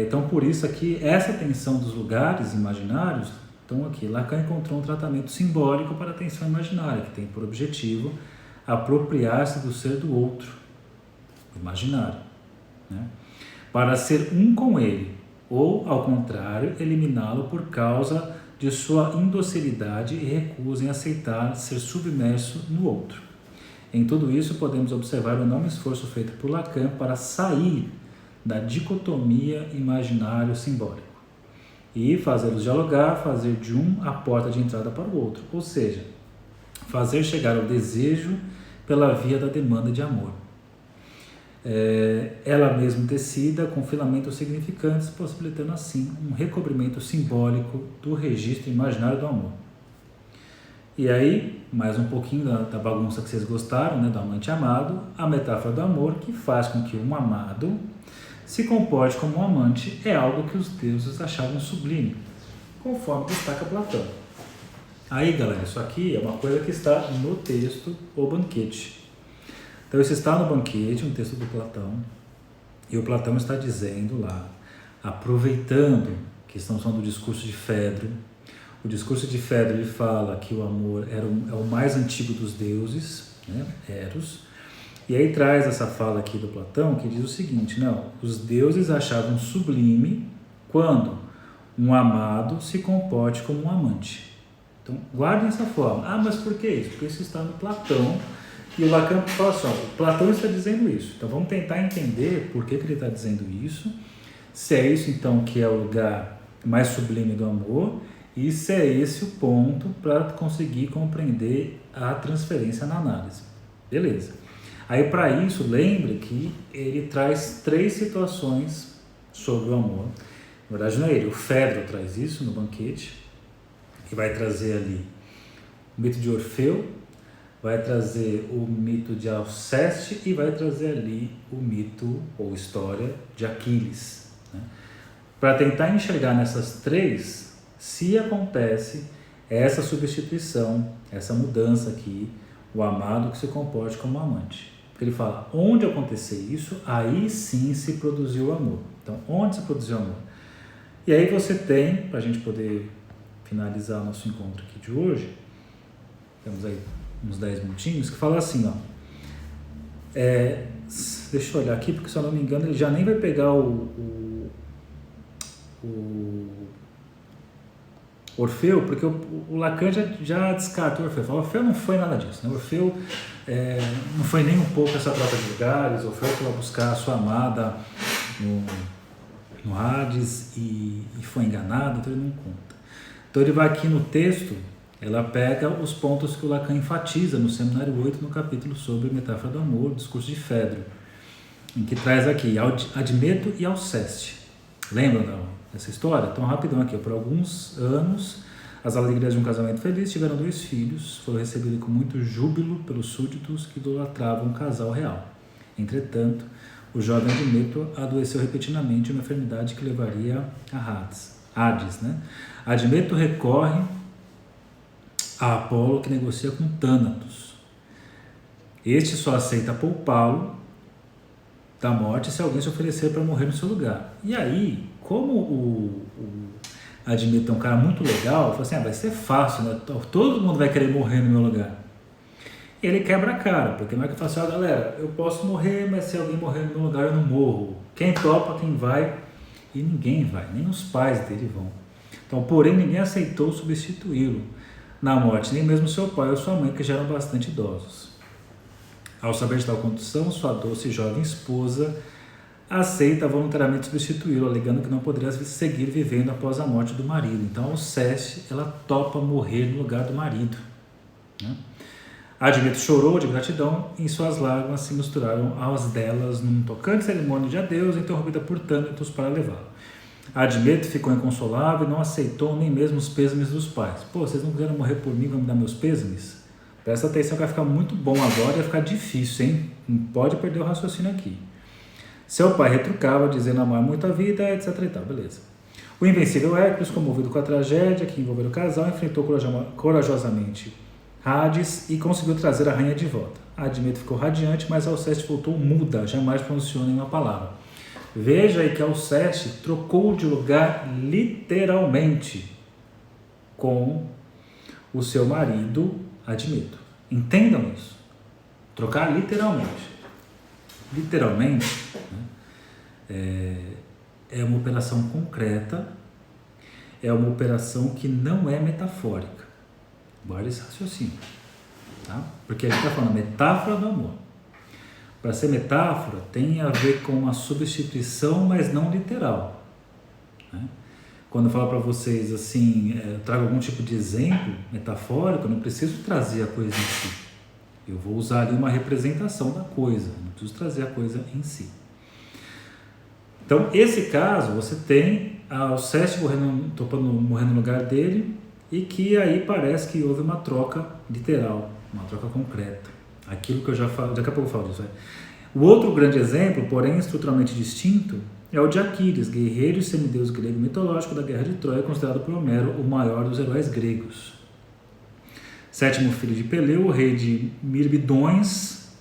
Então por isso aqui, essa tensão dos lugares imaginários, então aqui, Lacan encontrou um tratamento simbólico para a tensão imaginária, que tem por objetivo apropriar-se do ser do outro, imaginário, né? Para ser um com ele, ou, ao contrário, eliminá-lo por causa de sua indocilidade e recusa em aceitar ser submerso no outro. Em tudo isso, podemos observar o enorme esforço feito por Lacan para sair da dicotomia imaginário-simbólico e fazê-los dialogar, fazer de um a porta de entrada para o outro, ou seja, fazer chegar ao desejo pela via da demanda de amor. Ela mesma tecida com filamentos significantes, possibilitando assim um recobrimento simbólico do registro imaginário do amor. E aí, mais um pouquinho da bagunça que vocês gostaram, né, do amante amado, a metáfora do amor que faz com que um amado se comporte como um amante é algo que os deuses achavam sublime, conforme destaca Platão. Aí, galera, isso aqui é uma coisa que está no texto O Banquete. Então, isso está no Banquete, um texto do Platão, e o Platão está dizendo lá, aproveitando que estamos falando do discurso de Fedro. O discurso de Fedro, ele fala que o amor é o mais antigo dos deuses, né, Eros, e aí traz essa fala aqui do Platão, que diz o seguinte, não, os deuses achavam sublime quando um amado se comporte como um amante. Então, guardem essa forma. Mas por que isso? Porque isso está no Platão. E o Lacan fala assim, o Platão está dizendo isso. Então, vamos tentar entender por que ele está dizendo isso. Se é isso, então, que é o lugar mais sublime do amor. E se é esse o ponto para conseguir compreender a transferência na análise. Beleza. Aí, para isso, lembre que ele traz 3 situações sobre o amor. Na verdade, não é ele. O Fedro traz isso no Banquete. Que vai trazer ali o mito de Orfeu, vai trazer o mito de Alceste e vai trazer ali o mito ou história de Aquiles, né? Para tentar enxergar nessas 3, se acontece essa substituição, essa mudança aqui, o amado que se comporte como amante. Porque ele fala, onde acontecer isso, aí sim se produziu o amor. Então, onde se produziu o amor? E aí você tem, para a gente poder finalizar o nosso encontro aqui de hoje, temos aí uns 10 minutinhos, que fala assim, ó. Deixa eu olhar aqui, porque se eu não me engano, ele já nem vai pegar o Orfeu, porque o Lacan já descarta o Orfeu. Fala, Orfeu não foi nada disso, né? Orfeu não foi nem um pouco essa troca de lugares. Orfeu foi buscar a sua amada no Hades e foi enganado, então ele não conta. Então ele vai aqui no texto, ela pega os pontos que o Lacan enfatiza no Seminário 8, no capítulo sobre metáfora do amor, discurso de Fedro, em que traz aqui Admeto e Alceste. Lembram dessa história? Então, rapidão aqui. Por alguns anos, as alegrias de um casamento feliz, tiveram 2 filhos, foram recebidos com muito júbilo pelos súditos que idolatravam um casal real. Entretanto, o jovem Admeto adoeceu repetidamente uma enfermidade que levaria a Hades, né? Admeto recorre a Apolo, que negocia com Thanatos. Este só aceita poupá-lo da morte se alguém se oferecer para morrer no seu lugar. E aí, como o Admeto é um cara muito legal, fala assim, vai ser fácil, né? Todo mundo vai querer morrer no meu lugar. E ele quebra a cara, porque não é que fala assim, galera, eu posso morrer, mas se alguém morrer no meu lugar, eu não morro. Quem topa, quem vai, e ninguém vai, nem os pais dele vão. Então, porém, ninguém aceitou substituí-lo na morte, nem mesmo seu pai ou sua mãe, que já eram bastante idosos. Ao saber de tal condição, sua doce e jovem esposa aceita voluntariamente substituí-lo, alegando que não poderia seguir vivendo após a morte do marido. Então, Alceste, ela topa morrer no lugar do marido, né? Admeto chorou de gratidão e suas lágrimas se misturaram às delas num tocante cerimônia de adeus, interrompida por Thanatos para levá-lo. Admeto ficou inconsolável e não aceitou nem mesmo os pêsames dos pais. Vocês não quiseram morrer por mim, vão me dar meus pêsames? Presta atenção que vai ficar muito bom agora e vai ficar difícil, hein? Não pode perder o raciocínio aqui. Seu pai retrucava, dizendo amar muito a vida, etc e tal, beleza. O invencível Hércules, comovido com a tragédia que envolveu o casal, enfrentou corajosamente Hades e conseguiu trazer a rainha de volta. Admeto ficou radiante, mas Alceste voltou muda, jamais pronunciou nenhuma palavra. Veja aí que Alceste trocou de lugar literalmente com o seu marido Admeto. Entendam isso. Trocar literalmente. Literalmente, né, é uma operação concreta, é uma operação que não é metafórica. Guarda esse raciocínio, tá? Porque a gente está falando metáfora do amor. Para ser metáfora, tem a ver com uma substituição, mas não literal, né? Quando eu falo para vocês assim, eu trago algum tipo de exemplo metafórico, eu não preciso trazer a coisa em si. Eu vou usar ali uma representação da coisa, não preciso trazer a coisa em si. Então, esse caso, você tem Alceste morrendo no lugar dele, e que aí parece que houve uma troca literal, uma troca concreta. Aquilo que eu já falo, daqui a pouco eu falo disso. O outro grande exemplo, porém estruturalmente distinto, é o de Aquiles, guerreiro e semideus grego mitológico da Guerra de Troia, considerado por Homero o maior dos heróis gregos. Sétimo filho de Peleu, rei de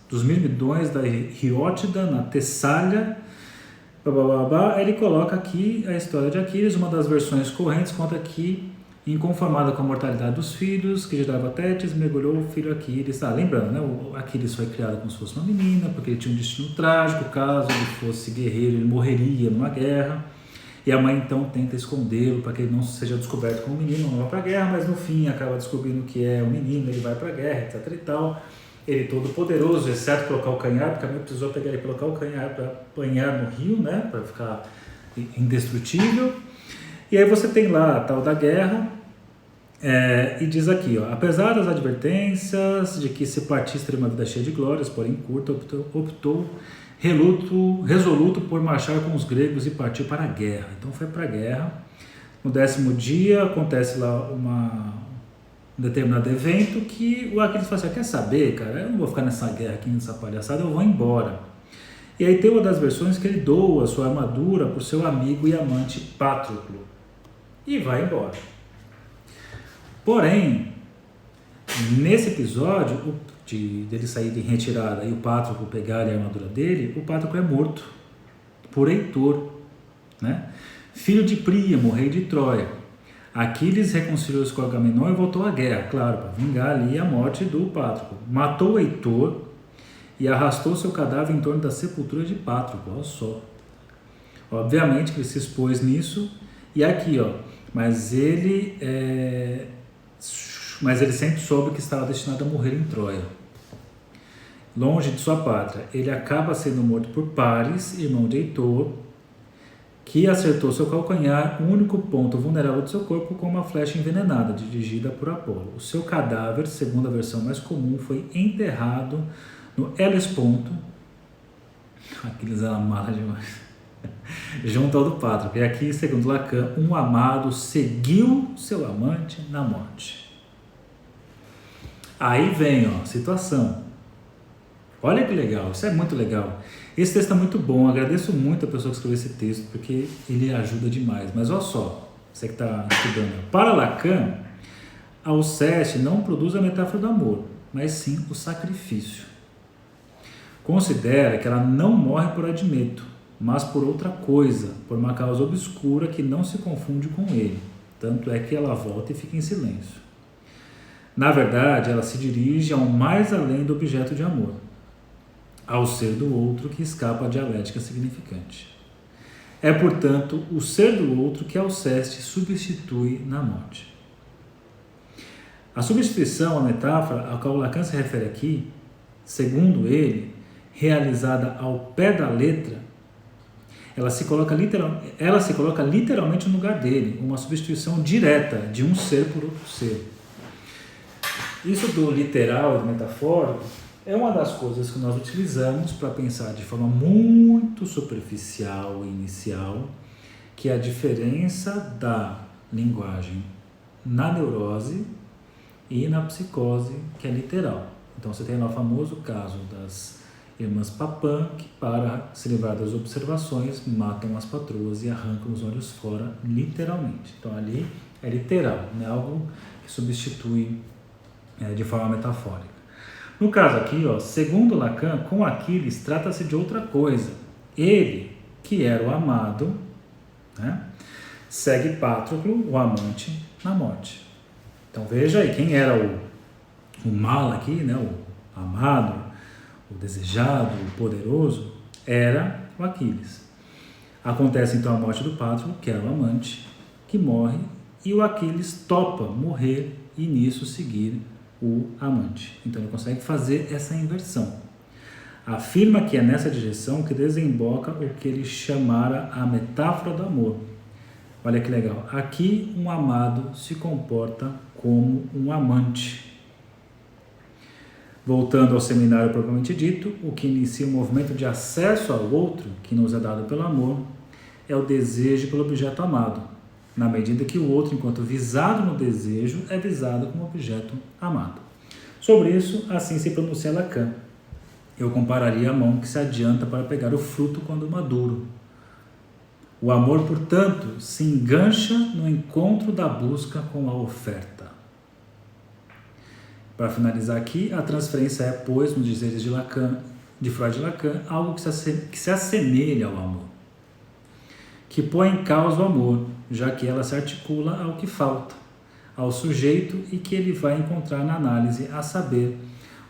dos Mirmidões da Riótida, na Tessália. Ele coloca aqui a história de Aquiles, uma das versões correntes conta que, inconformada com a mortalidade dos filhos, que gerava Tétis, mergulhou o filho Aquiles. Lembrando, né, o Aquiles foi criado como se fosse uma menina, porque ele tinha um destino trágico, caso ele fosse guerreiro, ele morreria numa guerra, e a mãe então tenta escondê-lo para que ele não seja descoberto como menino, não vai para a guerra, mas no fim acaba descobrindo que é um menino, ele vai para a guerra, etc e tal. Ele todo poderoso, exceto colocar o canhar, porque a mãe precisou pegar ele e colocar o canhar para apanhar no rio, né, para ficar indestrutível. E aí você tem lá a tal da guerra, e diz aqui, apesar das advertências de que se partisse teria uma vida cheia de glórias, porém curta, optou resoluto por marchar com os gregos e partir para a guerra. Então foi para a guerra. No 10º dia acontece lá um determinado evento que o Aquiles fala assim, quer saber, cara, eu não vou ficar nessa guerra aqui, nessa palhaçada, eu vou embora. E aí tem uma das versões que ele doa a sua armadura por seu amigo e amante Patroclo e vai embora. Porém, nesse episódio dele sair em retirada e o Patroclo pegar a armadura dele, o Patroclo é morto por Heitor, né? Filho de Príamo, rei de Troia. Aquiles reconciliou-se com Agamenon e voltou à guerra, claro, para vingar ali a morte do Patroclo. Matou Heitor e arrastou seu cadáver em torno da sepultura de Patroclo, olha só. Obviamente que ele se expôs nisso, e aqui, ó, mas ele sempre soube que estava destinado a morrer em Troia. Longe de sua pátria, ele acaba sendo morto por Paris, irmão de Heitor, que acertou seu calcanhar, o único ponto vulnerável de seu corpo, com uma flecha envenenada, dirigida por Apolo. O seu cadáver, segundo a versão mais comum, foi enterrado no Helesponto, Aquiles era mala demais, junto ao do Patroclo. E aqui, segundo Lacan, um amado seguiu seu amante na morte. Aí vem, ó, situação. Olha que legal, isso é muito legal. Esse texto é muito bom, agradeço muito a pessoa que escreveu esse texto, porque ele ajuda demais. Mas olha só, você que está estudando. Para Lacan, a Alceste não produz a metáfora do amor, mas sim o sacrifício. Considera que ela não morre por Admeto, mas por outra coisa, por uma causa obscura que não se confunde com ele. Tanto é que ela volta e fica em silêncio. Na verdade, ela se dirige ao mais além do objeto de amor, ao ser do outro que escapa à dialética significante. É, portanto, o ser do outro que Alceste substitui na morte. A substituição, a metáfora a qual Lacan se refere aqui, segundo ele, realizada ao pé da letra, ela se coloca literalmente no lugar dele, uma substituição direta de um ser por outro ser. Isso do literal e do metafórico é uma das coisas que nós utilizamos para pensar de forma muito superficial e inicial, que é a diferença da linguagem na neurose e na psicose, que é literal. Então você tem lá o famoso caso das irmãs Papin, que para se livrar das observações, matam as patroas e arrancam os olhos fora, literalmente. Então ali é literal, não é algo que substitui de forma metafórica. No caso aqui, ó, segundo Lacan, com Aquiles trata-se de outra coisa. Ele, que era o amado, né, segue Patroclo, o amante, na morte. Então veja aí, quem era o mal aqui, né, o amado, o desejado, o poderoso, era o Aquiles. Acontece então a morte do Patroclo, que era o amante, que morre, e o Aquiles topa morrer e nisso seguir o amante. Então ele consegue fazer essa inversão. Afirma que é nessa direção que desemboca o que ele chamara a metáfora do amor. Olha que legal. Aqui um amado se comporta como um amante. Voltando ao seminário propriamente dito, o que inicia o movimento de acesso ao outro, que nos é dado pelo amor, é o desejo pelo objeto amado, na medida que o outro, enquanto visado no desejo, é visado como objeto amado. Sobre isso, assim se pronuncia Lacan. Eu compararia a mão que se adianta para pegar o fruto quando maduro. O amor, portanto, se engancha no encontro da busca com a oferta. Para finalizar aqui, a transferência é, pois, nos dizeres de Lacan, de Freud e Lacan, algo que se assemelha ao amor, que põe em causa o amor, já que ela se articula ao que falta, ao sujeito e que ele vai encontrar na análise, a saber,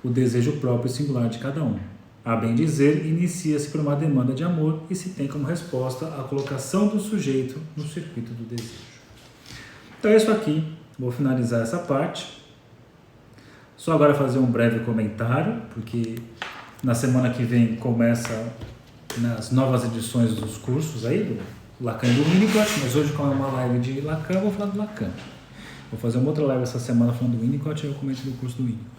o desejo próprio e singular de cada um. A bem dizer, inicia-se por uma demanda de amor e se tem como resposta a colocação do sujeito no circuito do desejo. Então é isso aqui, vou finalizar essa parte. Só agora fazer um breve comentário, porque na semana que vem começa nas novas edições dos cursos aí, do Lacan e do Winnicott, mas hoje, como é uma live de Lacan, eu vou falar do Lacan. Vou fazer uma outra live essa semana falando do Winnicott e eu comento do curso do Winnicott.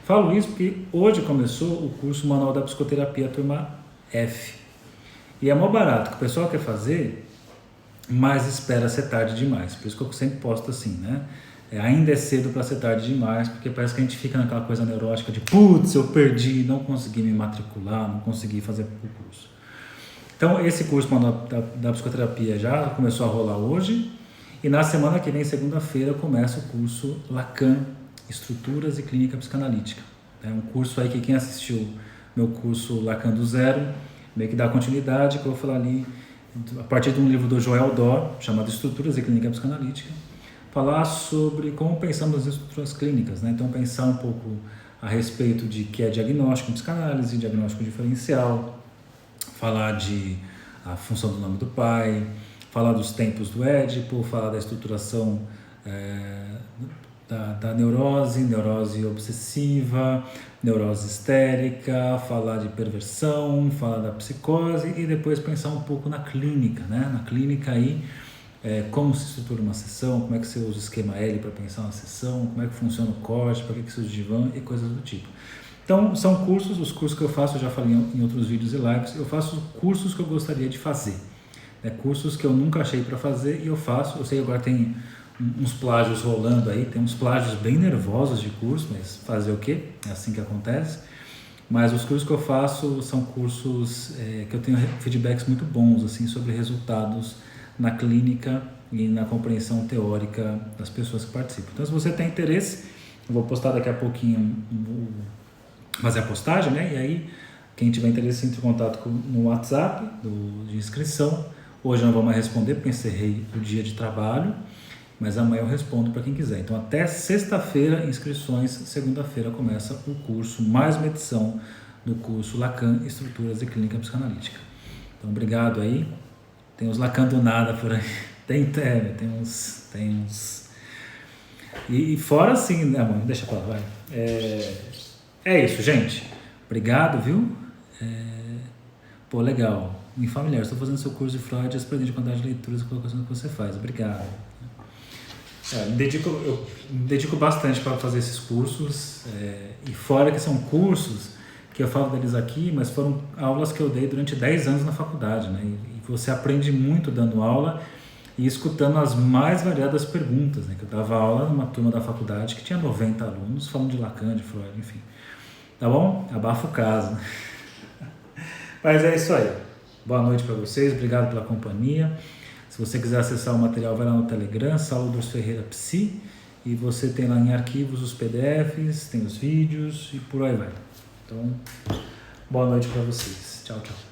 Falo isso porque hoje começou o curso Manual da Psicoterapia, turma F. E é mó barato, que o pessoal quer fazer, mas espera ser tarde demais. Por isso que eu sempre posto assim, né? Ainda é cedo para ser tarde demais, porque parece que a gente fica naquela coisa neurótica de putz, eu perdi, não consegui me matricular, não consegui fazer o curso. Então, esse curso da psicoterapia já começou a rolar hoje, e na semana que vem, segunda-feira, começa o curso Lacan, Estruturas e Clínica Psicanalítica. É um curso aí que quem assistiu meu curso Lacan do Zero, meio que dá continuidade, que eu vou falar ali, a partir de um livro do Joel Dor, chamado Estruturas e Clínica Psicanalítica. falar sobre como pensamos nas estruturas clínicas, né? Então pensar um pouco a respeito de que é diagnóstico em psicanálise, diagnóstico diferencial, falar de a função do nome do pai, falar dos tempos do Édipo, falar da estruturação da neurose obsessiva, neurose histérica, falar de perversão, falar da psicose e depois pensar um pouco na clínica, né? Na clínica aí, como se estrutura uma sessão, como é que você usa o esquema L para pensar uma sessão, como é que funciona o corte, para que você usa o divã e coisas do tipo. Então, são cursos, os cursos que eu faço, eu já falei em outros vídeos e lives, eu faço cursos que eu gostaria de fazer, né? Cursos que eu nunca achei para fazer e eu faço. Eu sei que agora tem uns plágios rolando aí, tem uns plágios bem nervosos de curso, mas fazer o quê? É assim que acontece. Mas os cursos que eu faço são cursos que eu tenho feedbacks muito bons assim, sobre resultados na clínica e na compreensão teórica das pessoas que participam. Então, se você tem interesse, eu vou postar daqui a pouquinho, fazer a postagem, né? E aí, quem tiver interesse, entre em contato no WhatsApp de inscrição. Hoje eu não vou mais responder porque encerrei o dia de trabalho, mas amanhã eu respondo para quem quiser. Então, até sexta-feira, inscrições. Segunda-feira começa o curso, mais uma edição do curso Lacan, Estruturas e Clínica Psicanalítica. Então, obrigado aí. Tem uns Lacan do nada por aí. Tem uns. E fora assim, né, mano? Deixa pra lá, vai. É isso, gente. Obrigado, viu? Pô, legal. Me familiar. Estou fazendo seu curso de Freud, aprendendo a quantidade de leituras e colocações que você faz. Obrigado. Eu me dedico bastante para fazer esses cursos. E fora que são cursos que eu falo deles aqui, mas foram aulas que eu dei durante 10 anos na faculdade, né? E você aprende muito dando aula e escutando as mais variadas perguntas, né? Que eu dava aula numa turma da faculdade que tinha 90 alunos falando de Lacan, de Freud, enfim. Tá bom? Abafa o caso. Mas é isso aí. Boa noite para vocês, obrigado pela companhia. Se você quiser acessar o material, vai lá no Telegram, Saulo Dorso Ferreira Psi, e você tem lá em arquivos os PDFs, tem os vídeos e por aí vai. Então, boa noite para vocês. Tchau, tchau.